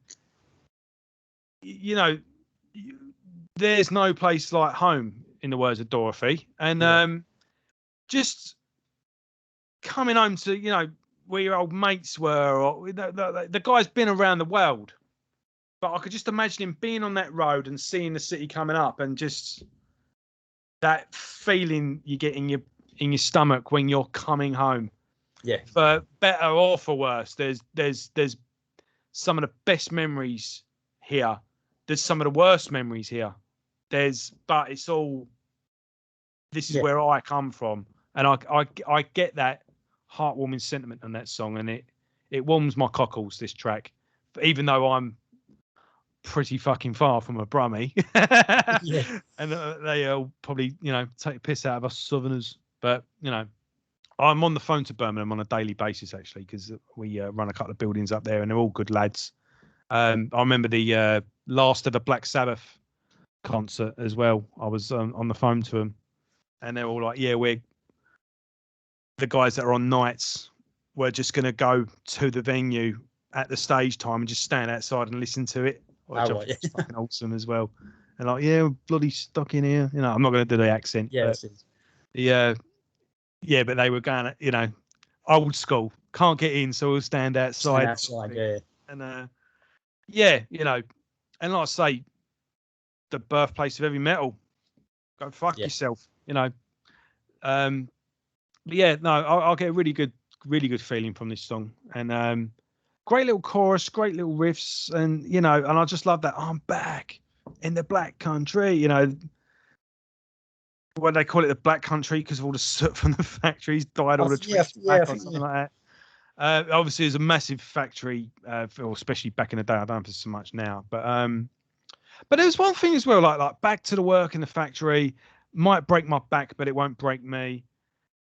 you know, there's no place like home, in the words of Dorothy, and just coming home to, you know, where your old mates were, or the guy's been around the world, but I could just imagine him being on that road and seeing the city coming up, and just that feeling you get in your stomach when you're coming home. Yeah. For better or for worse, there's some of the best memories here. There's some of the worst memories here. But it's all. This is where I come from, and I get that heartwarming sentiment on that song, and it warms my cockles, this track, even though I'm pretty fucking far from a Brummie. And they probably, you know, take a piss out of us Southerners, but you know, I'm on the phone to Birmingham on a daily basis actually, because we run a couple of buildings up there, and they're all good lads. I remember the last of the Black Sabbath concert as well. I was on the phone to them, and they're all like, yeah, we're the guys that are on nights. We're just going to go to the venue at the stage time and just stand outside and listen to it. Which is fucking awesome as well. And like, yeah, we're bloody stuck in here. You know, I'm not going to do the accent. Yeah, yeah, but they were going, you know, old school. Can't get in, so we'll stand outside. And yeah, you know, and like I say, the birthplace of heavy metal. Go fuck yourself, you know. But yeah, no, I'll get a really good feeling from this song, and great little chorus, great little riffs, and you know, and I just love that I'm back in the black country, you know. What they call it, the black country, because of all the soot from the factories, dyed all the trees black or something like that. Obviously, it's a massive factory, or especially back in the day. I don't know if it's so much now, but there's one thing as well, like back to the work in the factory. Might break my back, but it won't break me.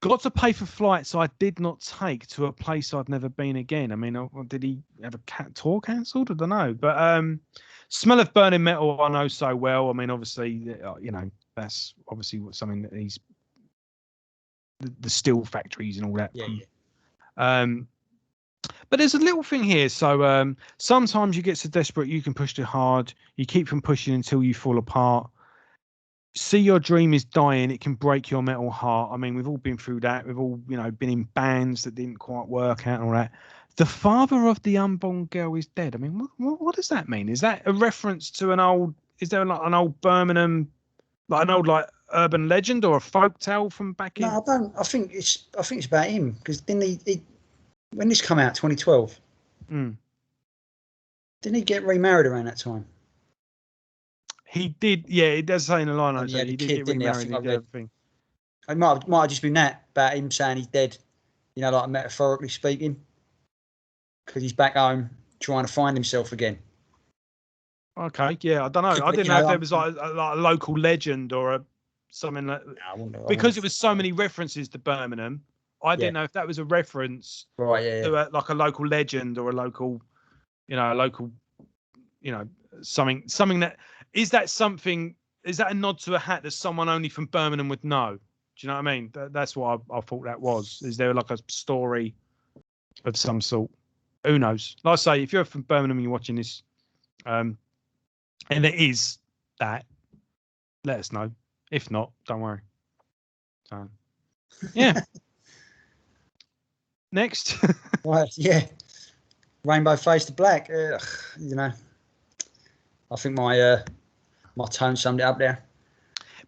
Got to pay for flights I did not take to a place I'd never been again. I mean, did he have a tour cancelled? I don't know. But smell of burning metal I know so well. I mean, obviously, you know, that's obviously something that he's the steel factories and all that. But there's a little thing here. So sometimes you get so desperate you can push too hard. You keep from pushing until you fall apart. See your dream is dying. It can break your metal heart. I mean, we've all been through that. We've all, been in bands that didn't quite work out and all that. The father of the unborn girl is dead. I mean, what does that mean? Is that a reference to an old? Is there like an old Birmingham, like an old urban legend or a folk tale from back in? No, I don't. I think it's about him because didn't he when this come out 2012? Didn't he get remarried around that time? He did, yeah. It does say in the line. And he had a he did kid, get didn't he? I remarried. think I read. It might have just been that about him saying he's dead. Like metaphorically speaking, because he's back home trying to find himself again. Okay, yeah, I don't know. I didn't know if there was like a local legend or something like. Because it was so many references to Birmingham. I didn't know if that was a reference, right? To like a local legend or a local, something that is that something. Is that a nod to a hat that someone only from Birmingham would know? Do you know what I mean? That's what I thought that was. Is there like a story of some sort? Who knows? Like I say, if you're from Birmingham and you're watching this, and it is that, let us know. If not, don't worry. So, yeah. Next. Right, yeah. Rainbow Face to Black. I think my tone summed it up there.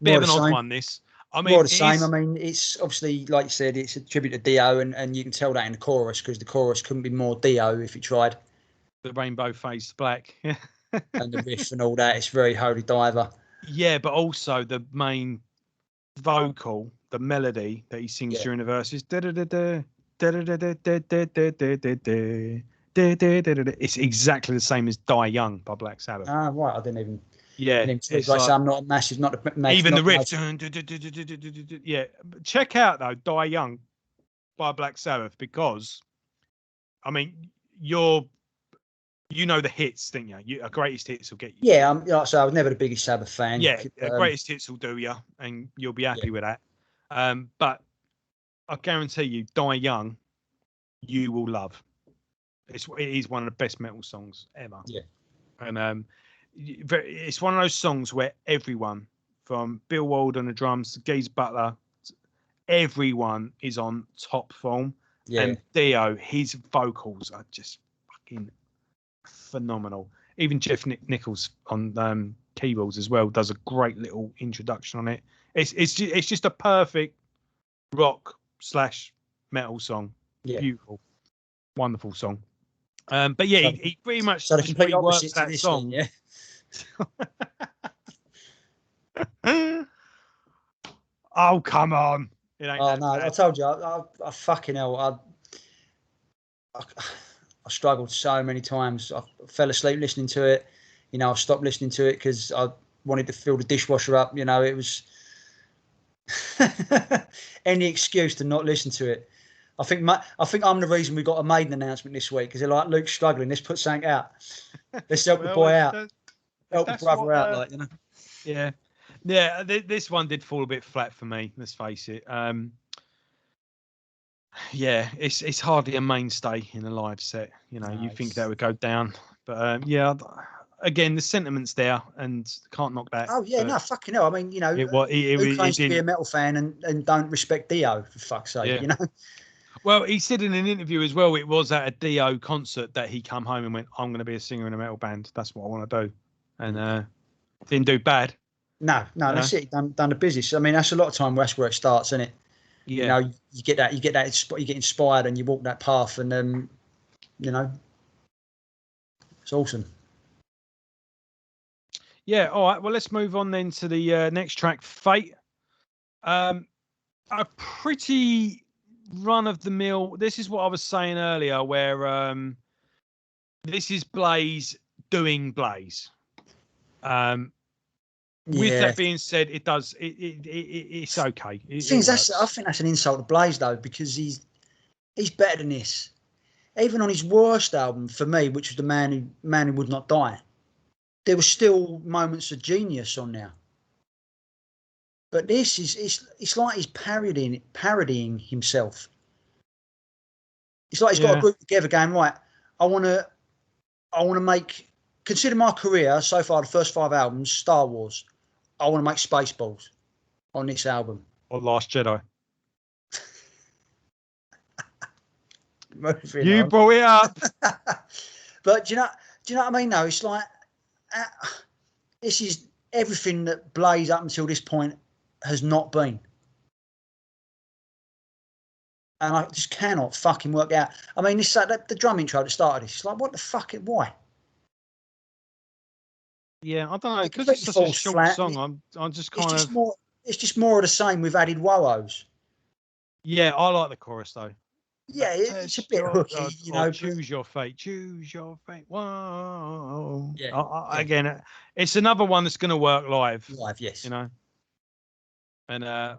Bit of an odd one, this. I mean, more the same. I mean, it's obviously, like you said, it's a tribute to Dio, and you can tell that in the chorus because the chorus couldn't be more Dio if he tried. The Rainbow Face Black. And the riff and all that. It's very Holy Diver. Yeah, but also the main vocal, the melody that he sings during the verses. It's exactly the same as Die Young by Black Sabbath. Ah, right. I didn't even. Yeah, it's like I'm not a massive, not even not the riff. Yeah, check out though Die Young by Black Sabbath because, I mean, you know the hits, don't you? A greatest hits will get you. Yeah, I was never the biggest Sabbath fan. Yeah, greatest hits will do you, and you'll be happy with that. But I guarantee you, Die Young, you will love. It is one of the best metal songs ever. Yeah, and it's one of those songs where everyone, from Bill Wald on the drums to Geese Butler, everyone is on top form. Yeah. And Dio, his vocals are just fucking phenomenal. Even Jeff Nichols on keyboards as well does a great little introduction on it. It's just a perfect rock / metal song. Yeah. Beautiful, wonderful song. But yeah, he pretty much so the complete opposite that song. Thing, yeah. Oh, come on. Oh no, bad. I told you, I fucking hell, I struggled so many times. I fell asleep listening to it. I stopped listening to it because I wanted to fill the dishwasher up. It was any excuse to not listen to it. I think I'm the reason we got a Maiden announcement this week because they're like, Luke's struggling. Let's put something out. Let's help the boy out. Help the brother out, Yeah. Yeah, this one did fall a bit flat for me. Let's face it. Yeah, it's hardly a mainstay in a live set. You think that would go down, but yeah. Again, the sentiment's there, and can't knock that. Oh yeah, no, fucking hell. I mean, who claims to be a metal fan and don't respect Dio for fuck's sake? Yeah. Well, he said in an interview as well, it was at a Dio concert that he come home and went, "I'm going to be a singer in a metal band. That's what I want to do," and didn't do bad. No, that's it. Done the business. I mean, that's a lot of time. That's where it starts, isn't it? Yeah. You get that. You get inspired, and you walk that path, and it's awesome. Yeah. All right. Well, let's move on then to the next track, Fate. A pretty run of the mill. This is what I was saying earlier, where this is Blaze doing Blaze. With that being said, it does. It's okay. I think that's an insult to Blaze though, because he's better than this. Even on his worst album for me, which was The Man Who Would Not Die, there were still moments of genius on there. But this is it's like he's parodying himself. It's like he's got a group together going, right, I want to make, consider my career so far, the first 5 albums, Star Wars. I want to make Spaceballs on this album. Or Last Jedi. You brought it up. But do you know what I mean, though? It's like, this is everything that Blaze up until this point has not been. And I just cannot fucking work out. I mean, the drum intro that started this, it's like, what the fuck? Why? Yeah, I don't know. Because it's such a short song, I'm just kind of... It's just more of the same with added whoa-ohs. Yeah, I like the chorus, though. Yeah, it's a bit hooky, you know. Choose your fate. Choose your fate. Whoa. Yeah. Again, it's another one that's going to work live. Live, yes. You know? And I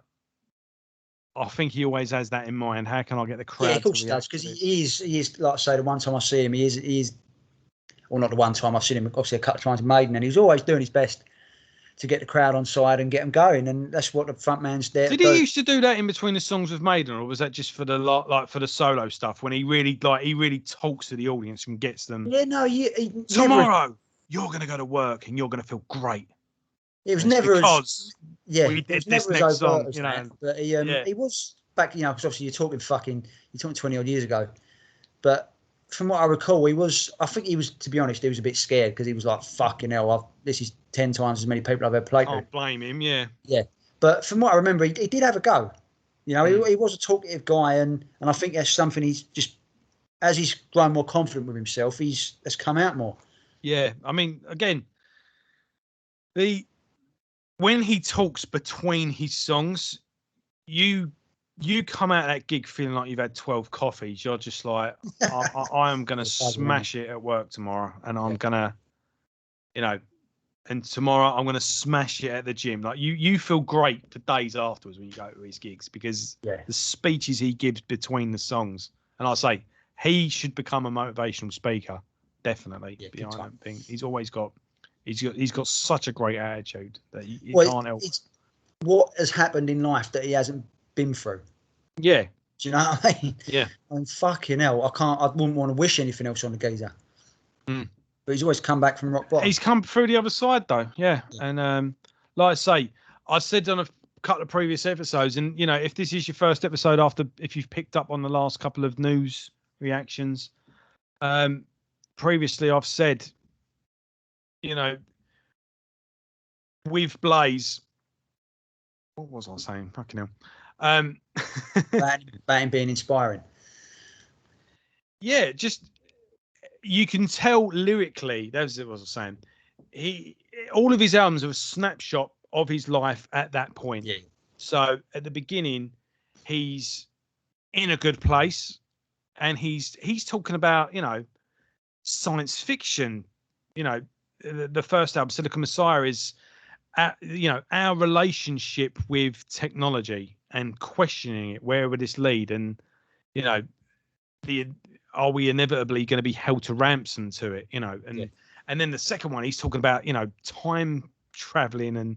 think he always has that in mind. How can I get the crowd? Yeah, of course he does, because he is, like I say, the one time I see him, he is, well, not the one time I've seen him, obviously a couple of times in Maiden, and he's always doing his best to get the crowd on side and get them going, and that's what the front man's there. Did he used to do that in between the songs with Maiden, or was that just for the for the solo stuff when he really talks to the audience and gets them? Yeah, no, tomorrow you're going to go to work and you're going to feel great. It was never because we did this next song, you know. But he was back, you know, because obviously you're talking 20 odd years ago. But from what I recall, I think he was, to be honest, he was a bit scared because he was like, fucking hell, this is 10 times as many people I've ever played with. Can't blame him, yeah. Yeah. But from what I remember, he did have a go. You know, he was a talkative guy, and I think that's something he's just, as he's grown more confident with himself, has come out more. Yeah, I mean, again, when he talks between his songs, you come out of that gig feeling like you've had 12 coffees. You're just like, I am going to smash it at work tomorrow, and I'm going to, you know, and tomorrow I'm going to smash it at the gym. Like you feel great for days afterwards when you go to his gigs because the speeches he gives between the songs. And I say he should become a motivational speaker, definitely. Yeah, I don't think he's got such a great attitude that you can't help. It's what has happened in life that he hasn't been through. Yeah. Do you know what I mean? Yeah. And fucking hell, I wouldn't want to wish anything else on the geezer. But he's always come back from rock bottom. He's come through the other side, though. Yeah. And like I say, I said on a couple of previous episodes, and, you know, if this is your first episode if you've picked up on the last couple of news reactions, previously I've said, you know, with Blaze, what was I saying? Fucking hell. About him being inspiring. Yeah, just... You can tell lyrically, that's what I was saying. All of his albums are a snapshot of his life at that point. Yeah. So at the beginning, he's in a good place, and he's talking about, you know, science fiction. You know, the first album, Silicon Messiah, is, you know, our relationship with technology and questioning it. Where would this lead? And, you know, are we inevitably going to be held to ransom to it, you know? And then the second one, he's talking about, you know, time traveling and,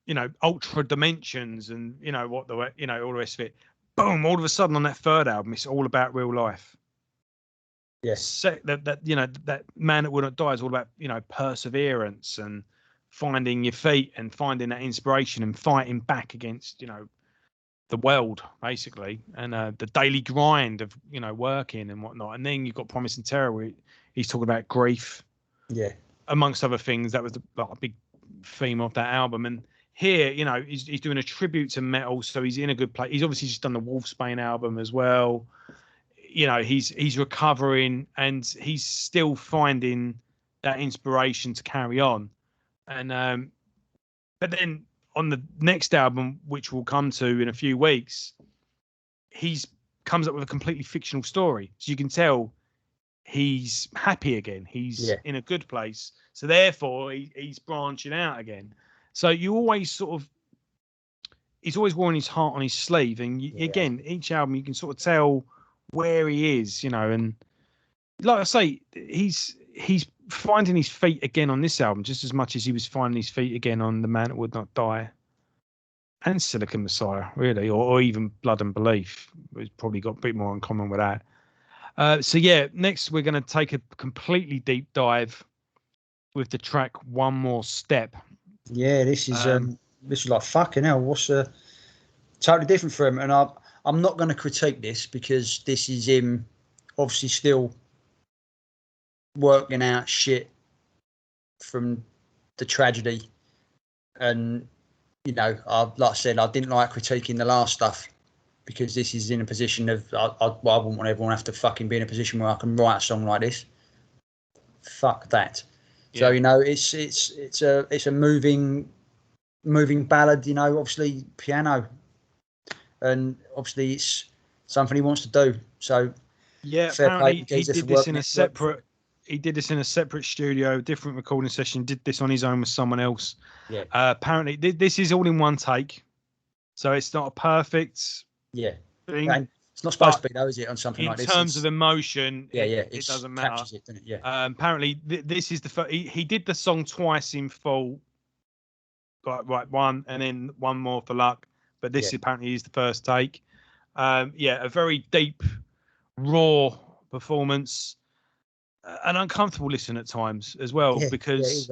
you know, ultra dimensions and, you know, all the rest of it. Boom! All of a sudden on that third album, it's all about real life. Yes. That you know, that Man That Will Not Die is all about, you know, perseverance and finding your feet and finding that inspiration and fighting back against, you know, the world, basically, and the daily grind of, you know, working and whatnot. And then you've got Promise and Terror, where he's talking about grief, amongst other things. That was a big theme of that album. And here, you know, he's doing a tribute to metal, so he's in a good place. He's obviously just done the Wolfsbane album as well. You know, he's recovering and he's still finding that inspiration to carry on. And but then on the next album, which we'll come to in a few weeks, he's comes up with a completely fictional story. So you can tell he's happy again. He's in a good place. So therefore, he's branching out again. So you always he's always wearing his heart on his sleeve. And again, each album, you can sort of tell where he is, you know. And like I say, he's finding his feet again on this album, just as much as he was finding his feet again on The Man That Would Not Die. and Silicon Messiah, really, or even Blood and Belief. It's probably got a bit more in common with that. So yeah, next we're going to take a completely deep dive with the track One More Step. Yeah, this is like fucking hell. What's totally different for him, and I'm not going to critique this because this is him obviously still working out shit from the tragedy, and like I said, I didn't like critiquing the last stuff because this is in a position of I wouldn't want everyone to have to fucking be in a position where I can write a song like this. Fuck that. Yeah. So it's a moving ballad. Obviously piano, and obviously it's something he wants to do. So yeah, apparently he did this in a separate. He did this in a separate studio, different recording session. Did this on his own with someone else. Yeah. Apparently this is all in one take, so it's not a perfect. Yeah. Thing. And it's not supposed to be though, is it? On something like this. In terms of emotion, it doesn't matter. Captures it, doesn't it? Yeah. Apparently, this is the first. He did the song twice in full. Right, one and then one more for luck. But this apparently is the first take. A very deep, raw performance. An uncomfortable listen at times as well because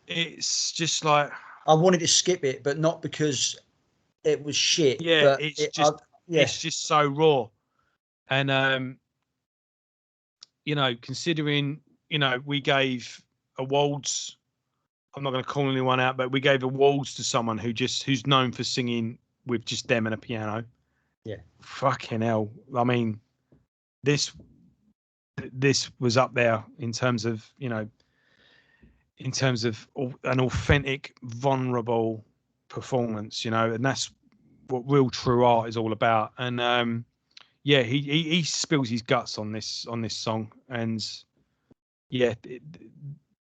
it's just like I wanted to skip it, but not because it was shit. Yeah, but it's just so raw, and considering we gave awards. I'm not going to call anyone out, but we gave awards to someone who's known for singing with just them and a piano. Yeah, fucking hell. I mean, this was up there in terms of an authentic, vulnerable performance, and that's what real true art is all about. And he spills his guts on this song, and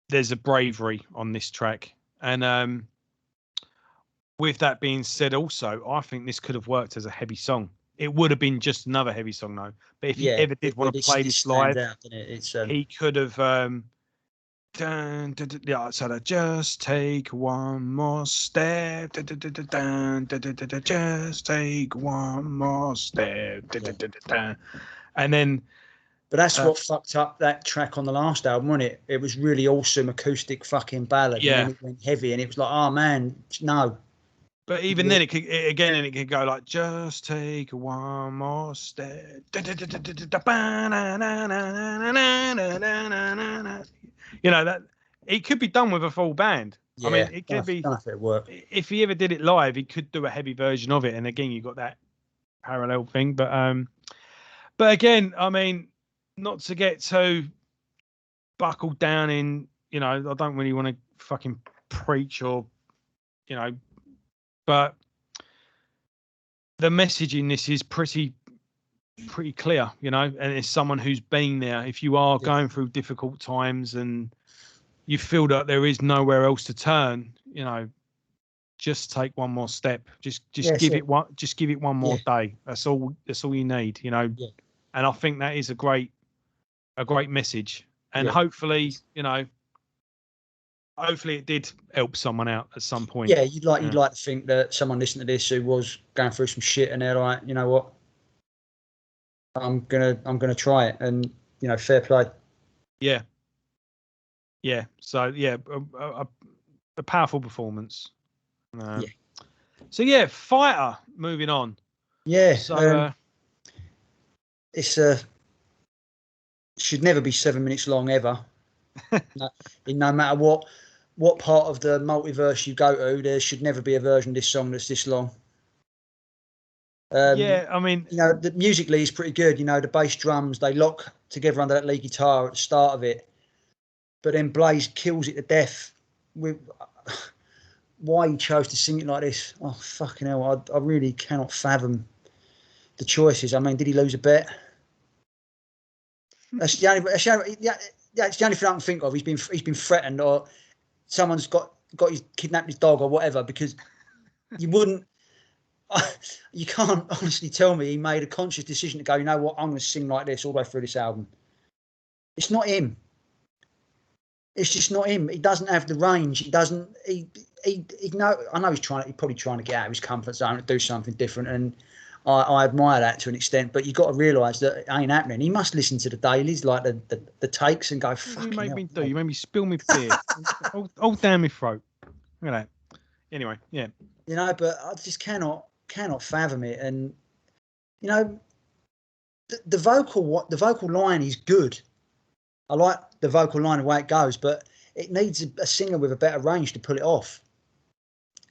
there's a bravery on this track. And with that being said, also I think this could have worked as a heavy song. It would have been just another heavy song, though. But if he ever did want to play this live, he could have. So just take one more step. Just take one more step. And then. But that's what fucked up that track on the last album, wasn't it? It was really awesome acoustic fucking ballad. Yeah. And then it went heavy, and it was like, oh man, no. But even then, it could go like, just take one more step. That it could be done with a full band. Yeah, I mean, it could be. If it worked. If he ever did it live, he could do a heavy version of it. And again, you got that parallel thing. But again, I mean, not to get too buckled down in, I don't really want to fucking preach or, but the message in this is pretty clear, and it's someone who's been there. If you are going through difficult times and you feel that there is nowhere else to turn, just take one more step. Just give it one more day. That's all you need, Yeah. And I think that is a great message. And hopefully, hopefully it did help someone out at some point. Yeah, you'd like to think that someone listening to this who was going through some shit and they're like, you know what, I'm gonna try it, and fair play. Yeah. So a powerful performance. So Fighter. Moving on. Yeah. So it's should never be 7 minutes long ever. No matter what part of the multiverse you go to, there should never be a version of this song that's this long. I mean, the musically is pretty good. The bass drums, they lock together under that lead guitar at the start of it, but then Blaze kills it to death. With why he chose to sing it like this, oh fucking hell! I really cannot fathom the choices. I mean, did he lose a bet? That's the only thing I can think of. He's been threatened, or someone's got kidnapped his dog or whatever. Because you can't honestly tell me he made a conscious decision to go, you know what, I'm going to sing like this all the way through this album. It's not him. It's just not him. He doesn't have the range. he I know he's probably trying to get out of his comfort zone and do something different, and I admire that to an extent. But you've got to realise that it ain't happening. He must listen to the dailies, like the takes, and go, fucking hell. You made me spill my beer. all down my throat. Look at that. Anyway, yeah. You know, but I just cannot fathom it. And you know, the vocal line is good. I like the vocal line, the way it goes, but it needs a singer with a better range to pull it off.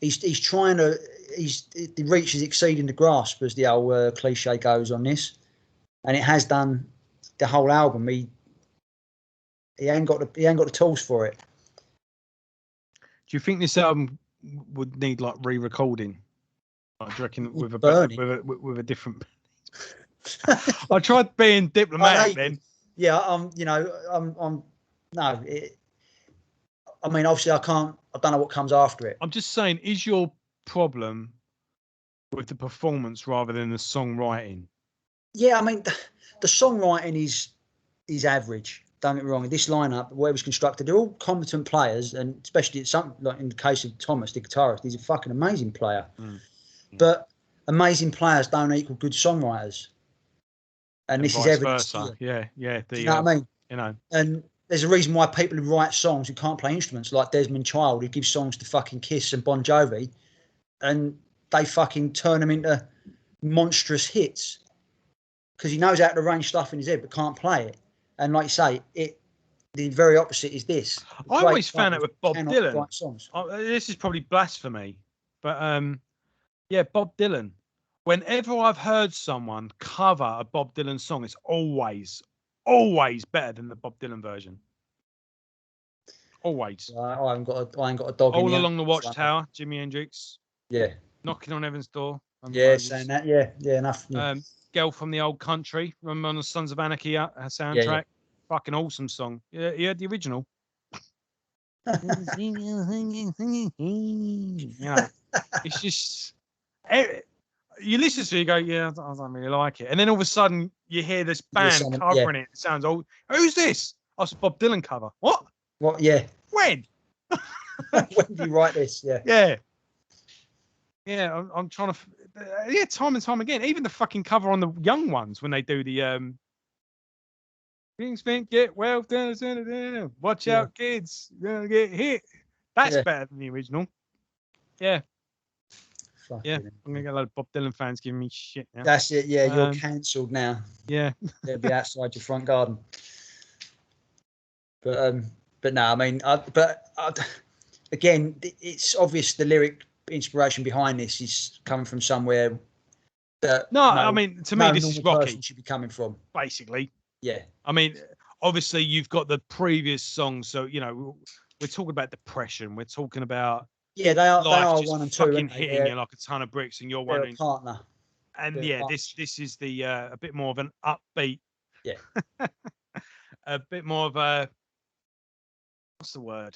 He's trying to. The reach is exceeding the grasp, as the old cliche goes on this, and it has done the whole album. He ain't got the tools for it. Do you think this album would need like re-recording? Do you reckon with a different? I tried being diplomatic then. Yeah, you know, I'm no. I mean, obviously, I don't know what comes after it. I'm just saying, is your problem with the performance rather than the songwriting? Yeah, I mean, the songwriting is average. Don't get me wrong. In this lineup, where it was constructed, they're all competent players, and especially like in the case of Thomas, the guitarist, he's a fucking amazing player. But amazing players don't equal good songwriters, and this is evidence. Yeah. Do you know what I mean? You know, and there's a reason why people who write songs who can't play instruments, like Desmond Child, who gives songs to fucking Kiss and Bon Jovi, and they fucking turn them into monstrous hits because he knows how to arrange stuff in his head but can't play it. And like you say, the very opposite is this. I always found it with Bob Dylan. Songs. This is probably blasphemy, but yeah, Bob Dylan. Whenever I've heard someone cover a Bob Dylan song, it's always better than the Bob Dylan version. Always. I ain't got a dog. All Along the Watchtower, Jimi Hendrix. Yeah. Knocking on Heaven's Door. Yeah, saying that. Yeah, enough. Yeah. Girl from the Old Country, remember on the Sons of Anarchy soundtrack. Yeah. Fucking awesome song. Yeah, you heard the original. You know, it's just you listen to it, you go, yeah, I don't really like it, and then all of a sudden you hear this band covering it. It sounds old. Who's this? Oh, it's a Bob Dylan cover. What? Yeah. When? When did you write this? Yeah. I'm trying to. Time and time again. Even the fucking cover on the Young Ones when they do the things think get well. Watch out, kids. You're gonna get hit. That's better than the original. Yeah. I'm gonna get a lot of Bob Dylan fans giving me shit now. That's it. Yeah, you're cancelled now. Yeah. They'll be outside your front garden. But no, I mean, again, it's obvious the lyric inspiration behind this is coming from somewhere that I mean, to me, this is Rocky. Should be coming from basically. Yeah. I mean, obviously, you've got the previous song, so you know we're talking about depression. We're talking about they are one and two, fucking hitting you like a ton of bricks, and you're wondering partner. And this is the a bit more of an upbeat. Yeah. A bit more of a what's the word?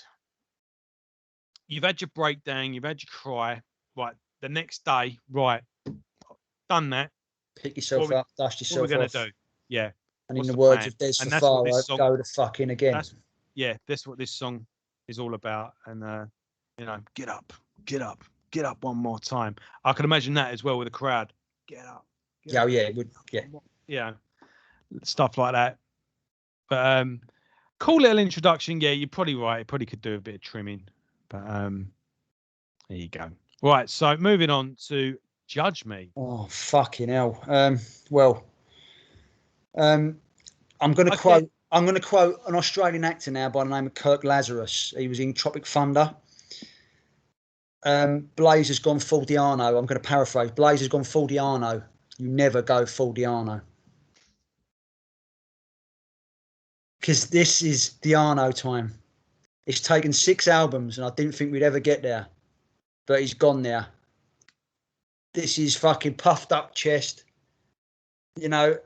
You've had your breakdown, you've had your cry. Right, the next day, right, done that. Pick yourself up, dust yourself off. What we're gonna do? Yeah. And in the words of Des Fafaro, go to fucking again. That's what this song is all about. And you know, get up one more time. I can imagine that as well with the crowd. Get up. Yeah, stuff like that. But cool little introduction. Yeah, you're probably right. It probably could do a bit of trimming. But there you go. Right, so moving on to Judge Me. Oh, fucking hell. I'm going to quote an Australian actor now by the name of Kirk Lazarus. He was in Tropic Thunder. Blaze has gone full Diano. I'm going to paraphrase. Blaze has gone full Diano. You never go full Diano. Because this is Diano time. It's taken 6 albums and I didn't think we'd ever get there. But he's gone there. This is fucking puffed up chest. You know.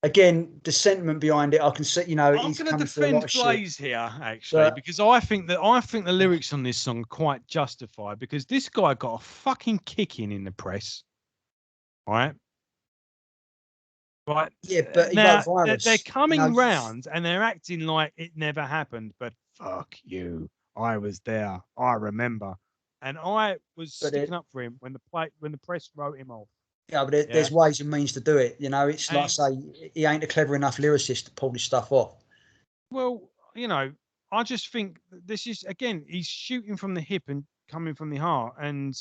Again, the sentiment behind it, I can see. You know, I'm going to defend Blaze here actually, because I think the lyrics on this song are quite justified. Because this guy got a fucking kicking in the press, right? Right. Yeah, but now they're coming round and they're acting like it never happened. But fuck you, I was there. I remember. And I was But sticking up for him when the press wrote him off. yeah, but there's ways and means to do it. You know, it's like I say, he ain't a clever enough lyricist to pull this stuff off. Well, you know, I just think this is, again, he's shooting from the hip and coming from the heart. And,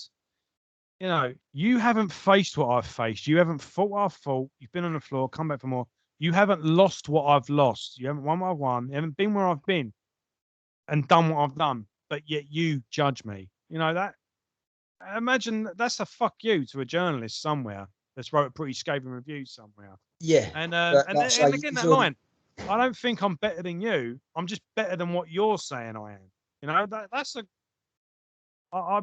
you know, you haven't faced what I've faced. You haven't fought what I've fought. You've been on the floor, come back for more. You haven't lost what I've lost. You haven't won what I've won. You haven't been where I've been and done what I've done. But yet you judge me. You know, that, imagine that's a fuck you to a journalist somewhere that's wrote a pretty scathing review somewhere. Yeah. And like say, again, that line, I don't think I'm better than you. I'm just better than what you're saying I am. You know, that's I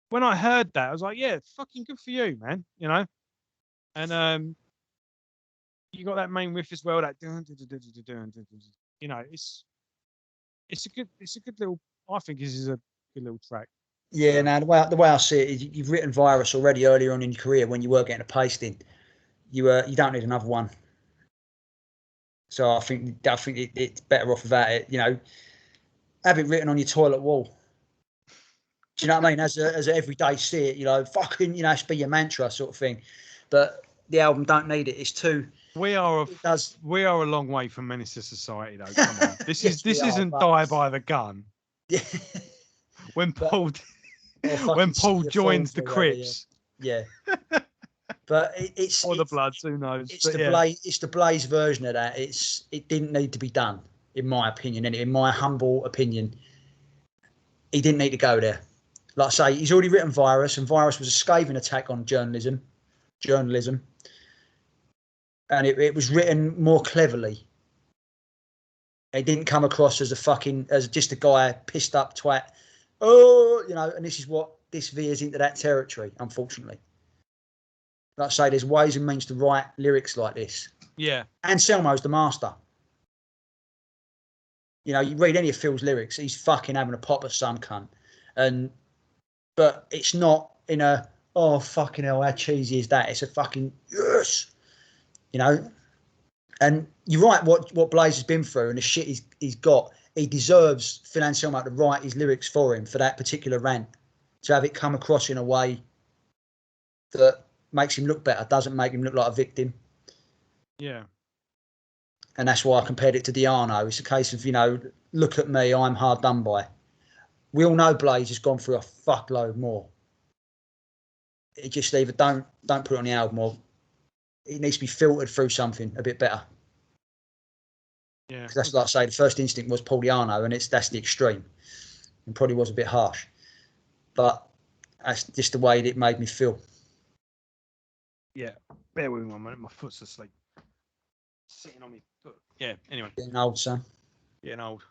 when I heard that, I was like, yeah, fucking good for you, man. You know, and you got that main riff as well. That you know, it's a good little. I think this is a good little track. Yeah, now the way I see it is, you've written Virus already earlier on in your career when you were getting a pasting. You don't need another one. So I think it's better off without it. You know, have it written on your toilet wall. Do you know what I mean? As a everyday see it, you know, fucking, you know, it's be your mantra sort of thing. But the album don't need it. It's too. We are a long way from Menace to Society, though. Come on, this isn't Die by the Gun. Yeah. When Paul joins the Crips. Yeah. But it's or the Bloods, who knows? It's the Blaze version of that. It didn't need to be done, in my opinion, and in my humble opinion, he didn't need to go there. Like I say, he's already written Virus, and Virus was a scathing attack on journalism, and it was written more cleverly. It didn't come across as just a guy pissed up twat. Oh, you know, and this is what this veers into that territory, unfortunately. Like I say, there's ways and means to write lyrics like this. Yeah. Anselmo's the master. You know, you read any of Phil's lyrics, he's fucking having a pop at some cunt. But it's not in a, oh, fucking hell, how cheesy is that? It's a fucking, yes. You know? And you're right, what Blaze has been through and the shit he's got, he deserves Phil Anselmo to write his lyrics for him for that particular rant. To have it come across in a way that makes him look better, doesn't make him look like a victim. Yeah. And that's why I compared it to Diano. It's a case of, you know, look at me, I'm hard done by. We all know Blaze has gone through a fuckload more. It just either don't put it on the album, or it needs to be filtered through something a bit better. Yeah. Because that's like I say, the first instinct was Paul Diano, and that's the extreme. And probably was a bit harsh. But that's just the way that it made me feel. Yeah. Bear with me one minute, my foot's asleep. Sitting on my foot. Yeah, anyway. Getting old, son. Getting old.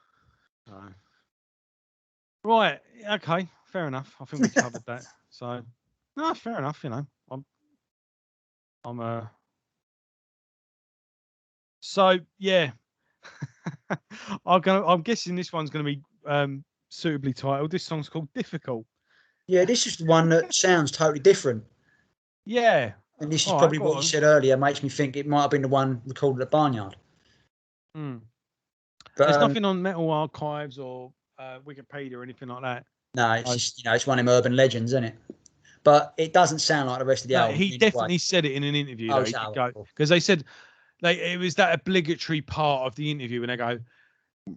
Right, okay, fair enough. I think we covered that. So, no, fair enough, you know. So, yeah. I'm guessing this one's going to be suitably titled. This song's called Difficult. Yeah, this is the one that sounds totally different. Yeah. And this is probably what you said earlier, makes me think it might have been the one recorded at Barnyard. But there's nothing on Metal Archives or Wikipedia or anything like that. No, it's just, you know, it's one of them urban legends, isn't it? But it doesn't sound like the rest of the album. He definitely said it in an interview, because they said, like, it was that obligatory part of the interview when they go,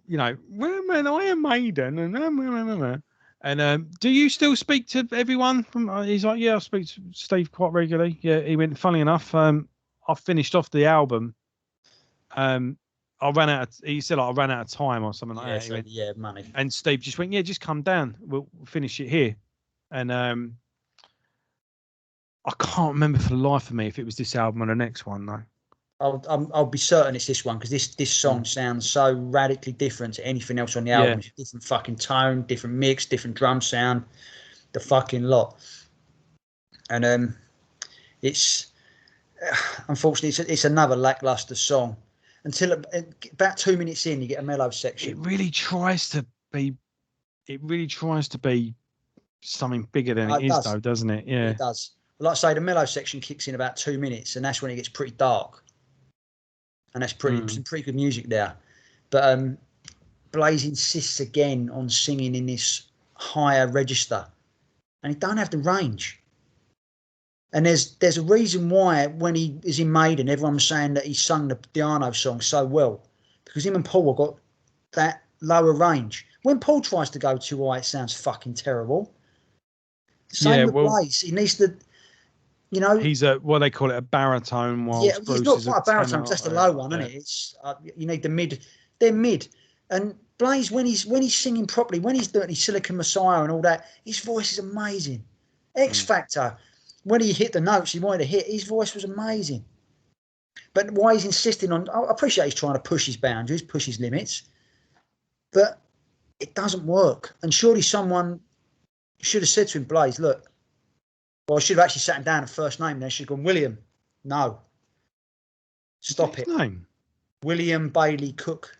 you know, well, man, I am Maiden, and do you still speak to everyone? He's like, yeah, I speak to Steve quite regularly. Yeah, he went. Funny enough, I finished off the album. I ran out. He said, like, I ran out of time or something like that. So, went, money. And Steve just went, yeah, just come down. We'll finish it here. And I can't remember for the life of me if it was this album or the next one, though. I'll be certain it's this one, because this song sounds so radically different to anything else on the album. It's different fucking tone, different mix, different drum sound, the fucking lot. And it's unfortunately it's another lackluster song until about 2 minutes in you get a mellow section. It really tries to be something bigger than it is, though, doesn't it? Yeah, it does. Like I say, the mellow section kicks in about 2 minutes, and that's when it gets pretty dark. And that's pretty good music there. But Blaze insists again on singing in this higher register, and he don't have the range. And there's a reason why when he is in Maiden, everyone was saying that he sung the Diano song so well, because him and Paul have got that lower range. When Paul tries to go too high, it sounds fucking terrible. Same with Blaze. He needs to, you know. He's what they call it, a baritone. Whilst Bruce he's not quite a baritone, because that's the low one, isn't it? It's you need the mid. They're mid. And Blaze, when he's singing properly, when he's doing his Silicon Messiah and all that, his voice is amazing. X Factor. When he hit the notes he wanted to hit, his voice was amazing. But why he's insisting on... I appreciate he's trying to push his boundaries, push his limits, but it doesn't work. And surely someone should have said to him, Blaze, look, well, I should have actually sat him down at first name, and they should have gone, William, no. Stop it. Name? William Bayley Cook.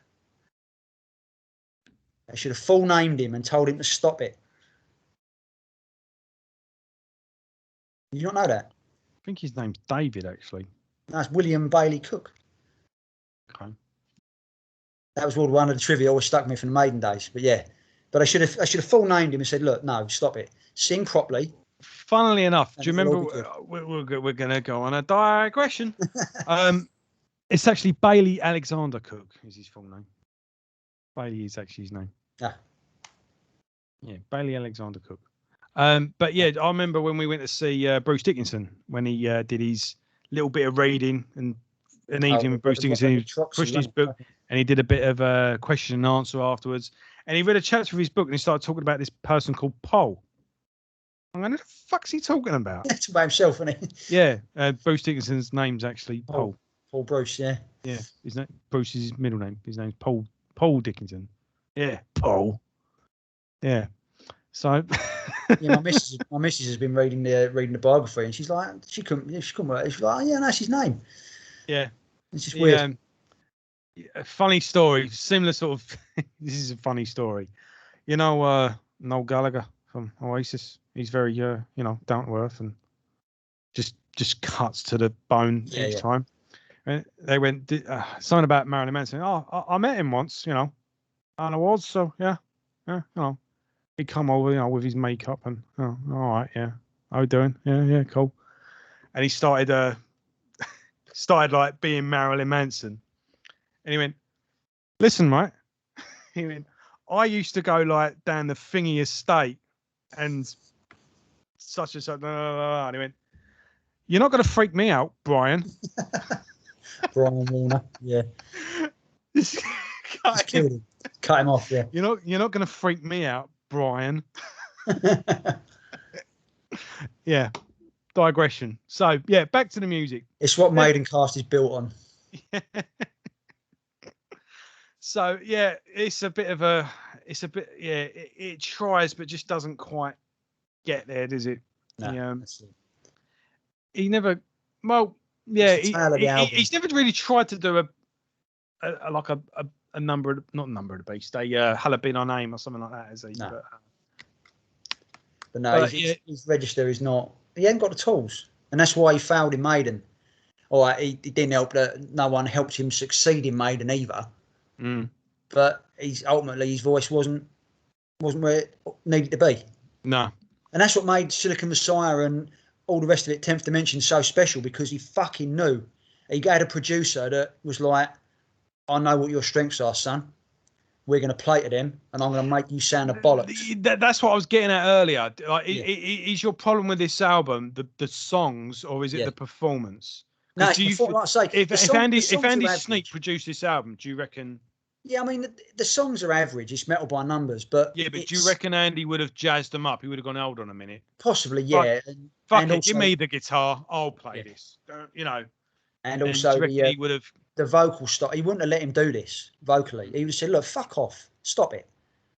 They should have full named him and told him to stop it. Did you not know that? I think his name's David, actually. That's William Bayley Cook. Okay. That was one of the trivia always stuck me from the Maiden days. But yeah, but I should have full named him and said, look, no, stop it. Sing properly. Funnily enough, do you remember we're going to go on a digression? It's actually Bailey Alexander Cook is his full name. Bailey is actually his name. Ah. Yeah, Bailey Alexander Cook. But yeah, I remember when we went to see Bruce Dickinson when he did his little bit of reading and an evening with Bruce Dickinson. He pushed his book and he did a bit of a question and answer afterwards. And he read a chapter of his book and he started talking about this person called Paul. I'm going, what the fuck's he talking about? That's about himself, isn't he? Yeah, Bruce Dickinson's name's actually Paul. Paul Bruce, yeah. Yeah, Bruce is his middle name. His name's Paul Dickinson. Yeah, Paul. Yeah. So yeah, my missus has been reading the biography, and she's like, she couldn't work. She's like, oh, yeah, that's his name. Yeah, it's just weird. A funny story, similar sort of. This is a funny story. You know, Noel Gallagher from Oasis. He's very, down to earth and just cuts to the bone each time. And they went something about Marilyn Manson. Oh, I met him once, and I was so yeah, he'd come over, with his makeup and all right, yeah, how you doing? Yeah, cool. And he started like being Marilyn Manson, and he went, listen, right? He went, I used to go like down the Thingy estate and such and such, and he went, you're not going to freak me out, Brian. Brian Warner, yeah. Cut him off, yeah. You're not going to freak me out, Brian. Yeah, digression. So yeah, back to the music. It's what Maidencast is built on. So yeah, it tries, but just doesn't quite get there, does it? No. He never. Well, yeah, he's never really tried to do a not number of the beast, a Hella Been Our Name or something like that, is he? No. But no, his register is not. He hasn't got the tools, and that's why he failed in Maiden. All right, he didn't help that no one helped him succeed in Maiden either. But ultimately his voice wasn't where it needed to be. No, and that's what made Silicon Messiah and all the rest of it, 10th Dimension, so special, because he fucking knew. He had a producer that was like, I know what your strengths are, son. We're going to play to them, and I'm going to make you sound a bollocks. That's what I was getting at earlier. Like, is your problem with this album the songs, or is it the performance? No, like I say, if Andy Sneap produced this album, do you reckon? Yeah, I mean, the songs are average. It's metal by numbers, but do you reckon Andy would have jazzed them up? He would have gone, hold on a minute. Possibly, yeah. Fuck it, also, give me the guitar. I'll play this. And also, he would have the vocal stuff. He wouldn't have let him do this vocally. He would have said, "Look, fuck off. Stop it.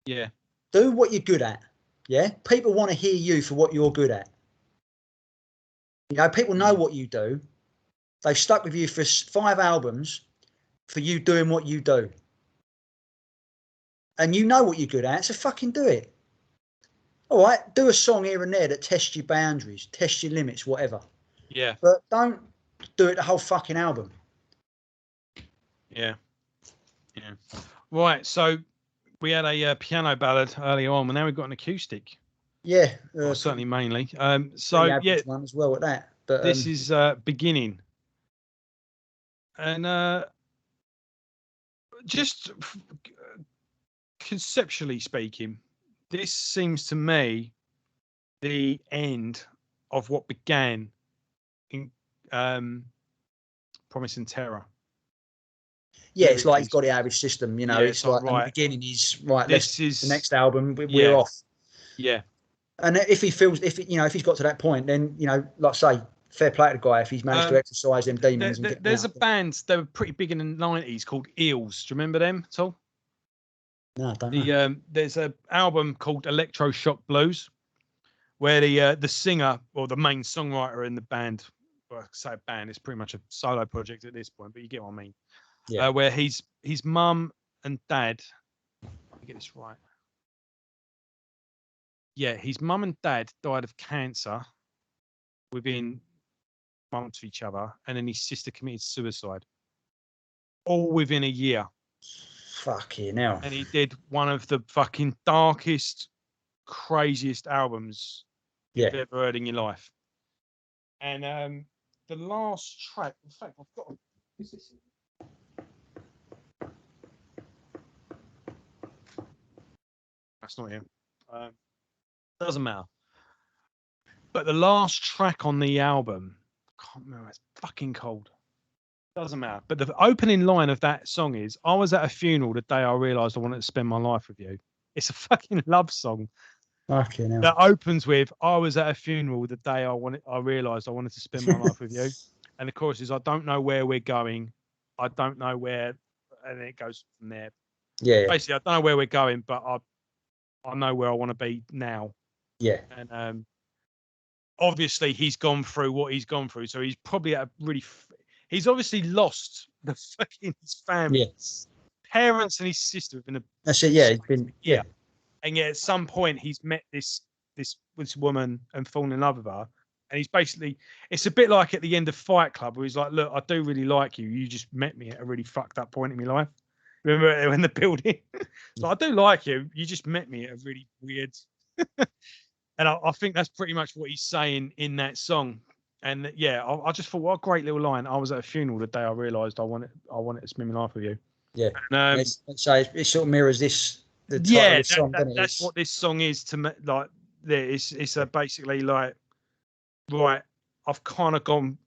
Yeah. Do what you're good at. Yeah. People want to hear you for what you're good at. People know what you do. They've stuck with you for 5 albums for you doing what you do. And you know what you're good at, so fucking do it. All right, do a song here and there that tests your boundaries, tests your limits, whatever. Yeah. But don't do it the whole fucking album. Yeah. Yeah. Right, so we had a piano ballad earlier on, and now we've got an acoustic. Yeah, well, certainly mainly. So yeah, one as well at that. But this is beginning, and just conceptually speaking, this seems to me the end of what began in Promise and Terror. Yeah, it's like he's got it out of his system, you know. Yeah, it's like right. the beginning is right. This is the next album. We're off. Yeah. And if he feels, if he's got to that point, then like I say, fair play to the guy if he's managed to exercise them demons. There's a band they were pretty big in the 90s called Eels. Do you remember them at all? No, I don't know. There's an album called Electroshock Blues, where the singer or the main songwriter in the band, well, I say band, it's pretty much a solo project at this point, but you get what I mean. Yeah. Where his mum and dad, let me get this right. Yeah, his mum and dad died of cancer within months of each other, and then his sister committed suicide. All within a year. Fucking hell. And he did one of the fucking darkest, craziest albums you've ever heard in your life. And the last track, in fact, I've got. Is this? That's not him. Doesn't matter. But the last track on the album, I can't remember. It's fucking cold. Doesn't matter. But the opening line of that song is, "I was at a funeral the day I realised I wanted to spend my life with you." It's a fucking love song. Fucking hell. That opens with, "I was at a funeral the day I realised I wanted to spend my life with you," and the chorus is, "I don't know where we're going, I don't know where," and then it goes from there. Yeah. Basically, I don't know where we're going, but I know where I want to be now. Yeah. And obviously he's gone through what he's gone through, so he's probably at a really. He's obviously lost the fucking his family, parents, and his sister have been. That's it. Yeah, he's been. Yeah. And yet, at some point, he's met this woman and fallen in love with her, and he's basically. It's a bit like at the end of Fight Club, where he's like, "Look, I do really like you. You just met me at a really fucked up point in my life." Remember in the building? So I do like you. You just met me at a really weird. And I think that's pretty much what he's saying in that song. And yeah, I just thought, what a great little line. I was at a funeral the day I realised I wanted to spend my life with you. Yeah. And, it sort of mirrors this. The title of the song, that's what this song is to me. Like, it's a basically like, right, I've kind of gone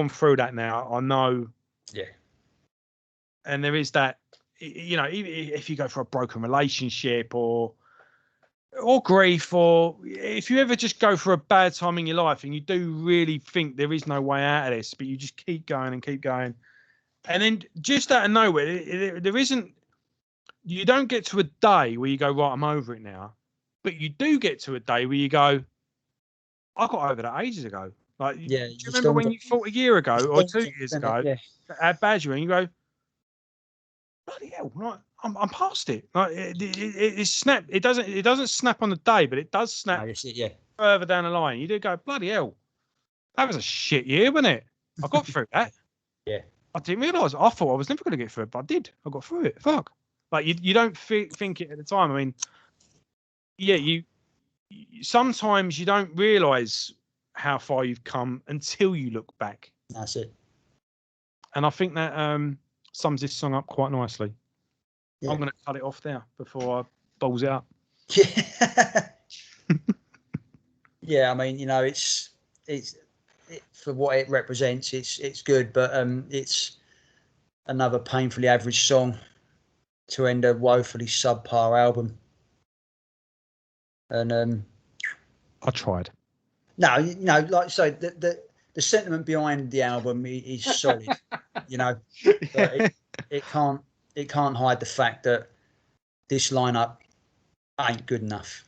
through that now. I know. Yeah. And there is that, if you go for a broken relationship or grief, or if you ever just go for a bad time in your life and you do really think there is no way out of this, but you just keep going and keep going, and then just out of nowhere, there isn't. You don't get to a day where you go, right, I'm over it now, but you do get to a day where you go, I got over that ages ago. Like, do you remember when you thought a year ago or 2 years ago how bad you were, and you go, bloody hell, right, I'm past it. Like it's snap. It doesn't snap on the day, but it does snap further down the line. You do go, bloody hell, that was a shit year, wasn't it? I got through that. Yeah. I didn't realise. I thought I was never going to get through it, but I did. I got through it. Fuck. Like you don't think it at the time. I mean, yeah, you sometimes you don't realise how far you've come until you look back. That's it. And I think that sums this song up quite nicely. Yeah. I'm going to cut it off there before I balls it up. Yeah. Yeah, I mean, it's for what it represents, it's good, but it's another painfully average song to end a woefully subpar album. And I tried. No, like I say, the sentiment behind the album is solid. But it can't hide the fact that this lineup ain't good enough.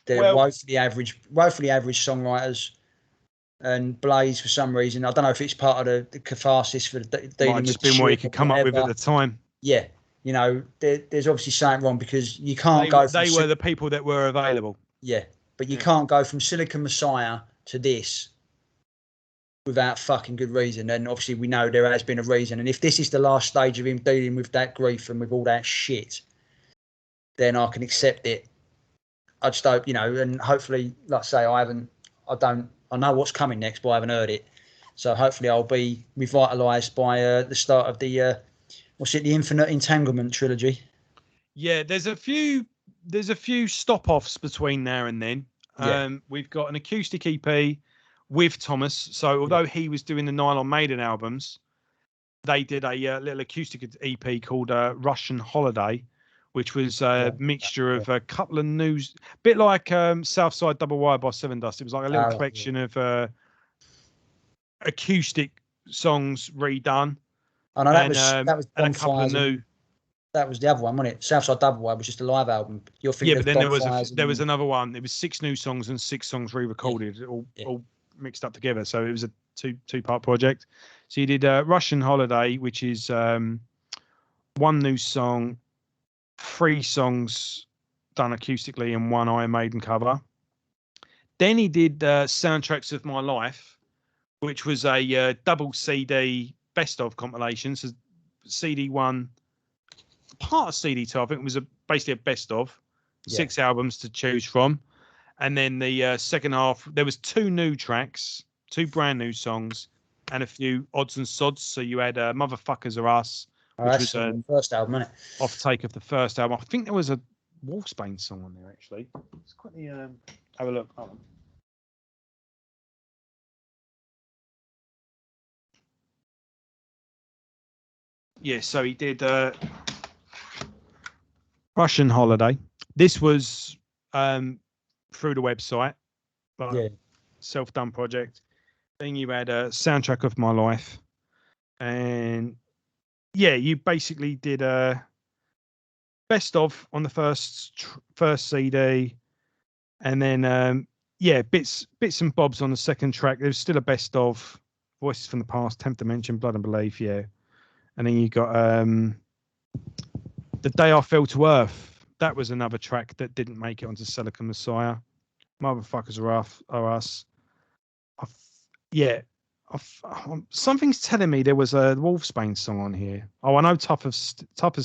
They're woefully average songwriters. And Blaze, for some reason, I don't know if it's part of the catharsis for dealing with just been what you could come up with at the time. Yeah, there's obviously something wrong because you can't go. They were the people that were available. Yeah, but you can't go from Silicon Messiah to this without fucking good reason. And obviously, we know there has been a reason. And if this is the last stage of him dealing with that grief and with all that shit, then I can accept it. I just hope, and hopefully, like I say, I know what's coming next, but I haven't heard it. So hopefully I'll be revitalised by the start of the, the Infinite Entanglement trilogy. Yeah, there's a few stop-offs between now and then. We've got an acoustic EP with Thomas. So although he was doing the Nylon Maiden albums, they did a little acoustic EP called Russian Holiday, which was a mixture of a couple of news, a bit like Southside Double Wide by Seven Dust. It was like a little collection of acoustic songs redone. Oh no, that was and a couple of new. That was the other one, wasn't it? Southside Double Wide was just a live album. You're thinking but then there was another one. It was 6 new songs and 6 songs re-recorded, all mixed up together. So it was a two-part project. So you did Russian Holiday, which is 1 new song, 3 songs done acoustically, and 1 Iron Maiden cover. Then he did Soundtracks of My Life, which was a double CD best of compilation. So CD 1, part of CD 2, I think it was basically a best of 6 albums to choose from. And then the second half, there was 2 new tracks, 2 brand new songs, and a few odds and sods. So you had Motherfuckers Are Us, which was the first album, isn't it? Off take of the first album. I think there was a Wolfsbane song on there, actually. Let's quickly have a look. Hold on. Yeah, so he did Russian Holiday. This was through the website, but self-done project. Then you had a Soundtrack of My Life, and you basically did a best of on the first CD, and then bits and bobs on the second track. There's still a best of Voices from the Past, 10th Dimension, Blood and Belief, and then you got The Day I Fell to Earth. That was another track that didn't make it onto Celica Messiah. Motherfuckers Are Us. Something's telling me there was a Wolfsbane song on here. Oh, I know Tough as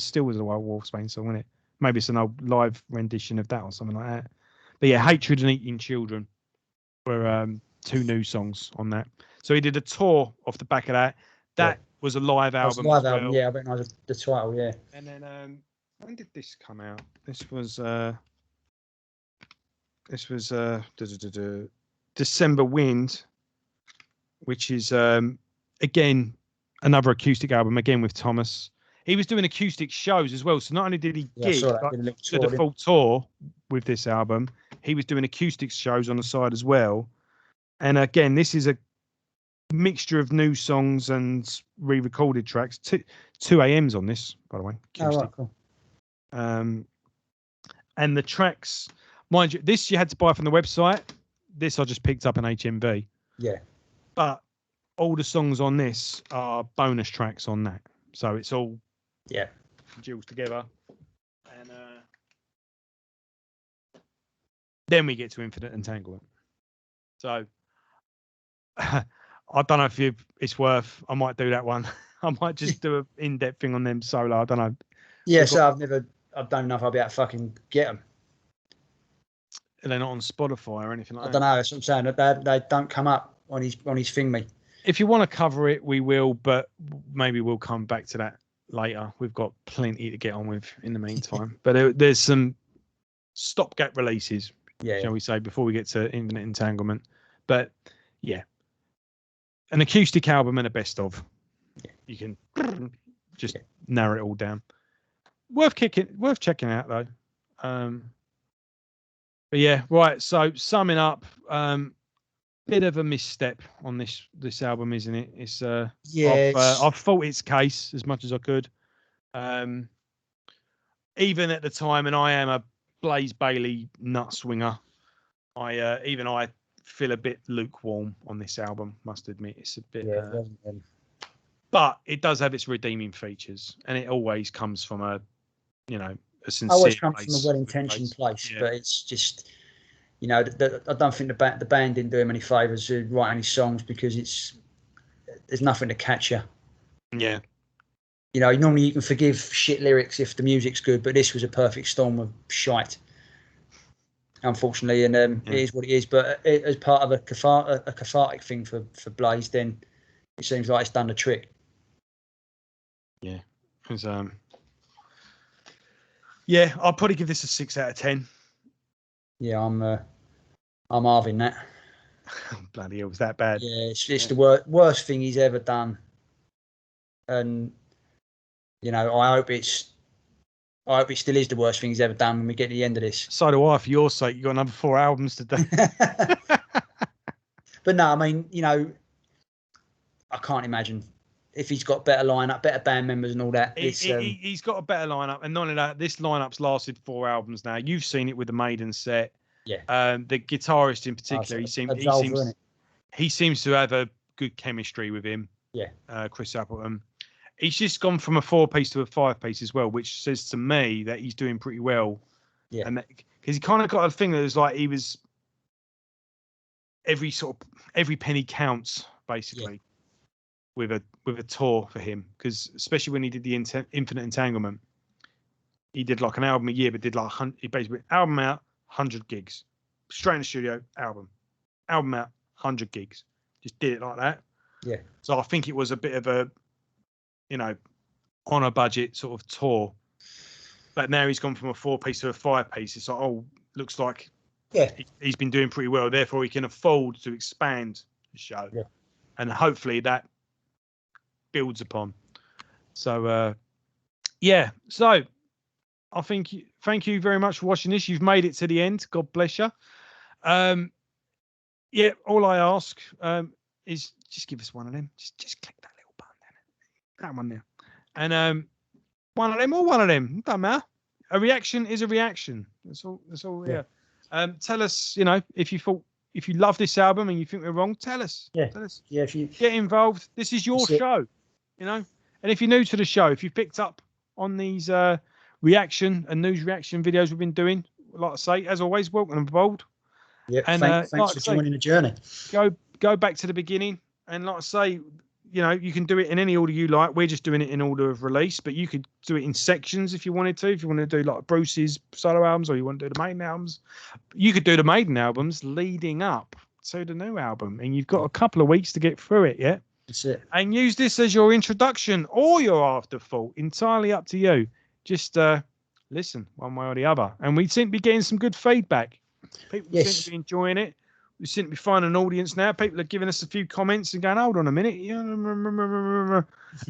Steel was a Wolfsbane song, wasn't it? Maybe it's an old live rendition of that or something like that. But Hatred and Eating Children were 2 new songs on that. So he did a tour off the back of that. That was a live album. Album, I recognize the title, And then when did this come out? This was December Wind, which is again another acoustic album, again with Thomas. He was doing acoustic shows as well. So not only did he gig to the full tour with this album, he was doing acoustic shows on the side as well. And again, this is a mixture of new songs and re-recorded tracks. 2 AMs on this, by the way. Acoustic. Oh, right, cool. And the tracks, mind you, this you had to buy from the website. This I just picked up in HMV. Yeah. But all the songs on this are bonus tracks on that. So it's all jewels together. And then we get to Infinite Entanglement. So I don't know if it's worth. I might do that one. I might just do an in-depth thing on them solo. I don't know. Yeah, so I don't know if I'll be able to fucking get them. They're not on Spotify or anything like that. I don't know. That's what I'm saying. They don't come up on his thing, me. If you want to cover it, we will, but maybe we'll come back to that later. We've got plenty to get on with in the meantime. But there's some stopgap releases, shall we say, before we get to Infinite Entanglement. But an acoustic album and a best of. You can just narrow it all down. Worth checking out though. But right. So summing up, bit of a misstep on this album, isn't it? It's I've fought its case as much as I could. Even at the time, and I am a Blaze Bayley nut swinger, I feel a bit lukewarm on this album, must admit. It's a bit but it does have its redeeming features, and it always comes from a sincere always comes from a well-intentioned place. But it's just I don't think the band didn't do him any favours to write any songs, because there's nothing to catch you. Yeah, you know, normally you can forgive shit lyrics if the music's good, but this was a perfect storm of shite, unfortunately, and it is what it is. But as part of a cathartic thing for Blaze, then it seems like it's done the trick. Yeah, because yeah, I'll probably give this a 6 out of 10. Yeah, I'm having that. Bloody hell, was that bad? Yeah, it's the worst thing he's ever done, and you know, I hope it still is the worst thing he's ever done when we get to the end of this. So do I, for your sake. You got another 4 albums to do. But no, I mean, you know, I can't imagine if he's got better lineup, better band members, and all that. He's got a better lineup, and not only that, this lineup's lasted 4 albums now. You've seen it with the Maiden set. Yeah. The guitarist in particular, he seems to have a good chemistry with him. Yeah. Chris Appleton. He's just gone from a 4-piece to a 5-piece as well, which says to me that he's doing pretty well. Yeah. And because he kind of got a thing that was like he was every penny counts basically with a tour for him, because especially when he did the Infinite Entanglement, he did like an album a year, but did like he basically album out 100 gigs, straight in the studio, album out 100 gigs, just did it like that. Yeah. So I think it was a bit of a, you know, on a budget sort of tour. But now he's gone from a 4-piece to a 5-piece. It's like, oh, looks like he's been doing pretty well. Therefore, he can afford to expand the show. Yeah. And hopefully that builds upon. So, yeah. So I think thank you very much for watching this. You've made it to the end. God bless you. Yeah, all I ask is just give us one of them. Just click that little button down. That one there. And one of them or one of them. Doesn't matter. A reaction is a reaction. That's all. Yeah. Tell us, you know, if you love this album and you think we're wrong, tell us. Yeah. Tell us. Yeah. If you get involved, this is your show. You know. And if you're new to the show, if you picked up on these reaction and news reaction videos we've been doing, like I say, as always, welcome involved. Yeah. And thanks for joining the journey. Go back to the beginning, and like I say, you know, you can do it in any order you like. We're just doing it in order of release, but you could do it in sections if you wanted to. If you want to do like Bruce's solo albums, or you want to do the Maiden albums, you could do the Maiden albums leading up to the new album, and you've got a couple of weeks to get through it. Yeah, that's it. And use this as your introduction or your afterthought. Entirely up to you. Just listen one way or the other, and we seem to be getting some good feedback. People seem to be enjoying it. We seem to be finding an audience now. People are giving us a few comments and going, hold on a minute.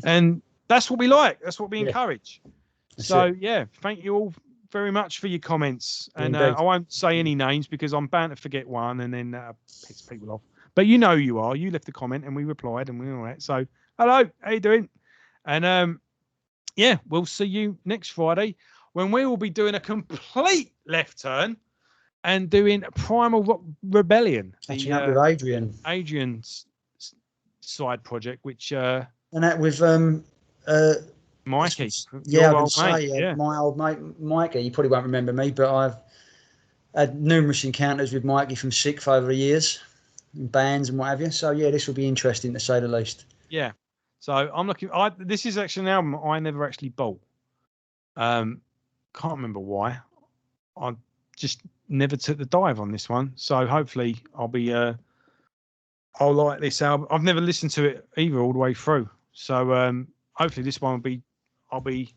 And that's what we like. That's what we encourage. So, thank you all very much for your comments. And I won't say any names because I'm bound to forget one and then piss people off. But you know you are. You left a comment and we replied and we all that. So, hello. How you doing? And, we'll see you next Friday when we will be doing a complete left turn and doing Primal Rebellion. Catching up with Adrian's side project, which... and that with... Mikey. Yeah, I would say, my old mate, Mikey. You probably won't remember me, but I've had numerous encounters with Mikey from Sixth over the years, in bands and what have you. So, yeah, this will be interesting, to say the least. Yeah. So, I'm looking... this is actually an album I never actually bought. Can't remember why. I just never took the dive on this one, so hopefully I'll like this album. I've never listened to it either all the way through, so hopefully this one I'll be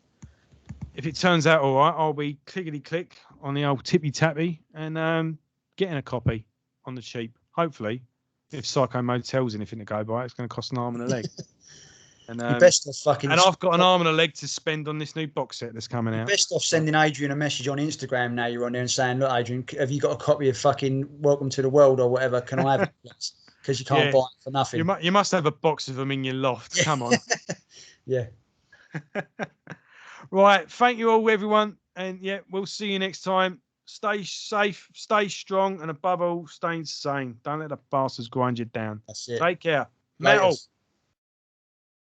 if it turns out all right, I'll be clickety click on the old tippy tappy and getting a copy on the cheap. Hopefully, if Psycho Mode tells anything to go by, it's going to cost an arm and a leg. And best off fucking. And I've got an arm and a leg to spend on this new box set that's coming out. Best off sending Adrian a message on Instagram now you're on there and saying, "Look, Adrian, have you got a copy of fucking Welcome to the World or whatever? Can I have it?" Because you can't buy it for nothing. You must have a box of them in your loft. Yeah. Come on. Yeah. Right. Thank you all, everyone, and we'll see you next time. Stay safe, stay strong, and above all, stay sane. Don't let the bastards grind you down. That's it. Take care. Metal.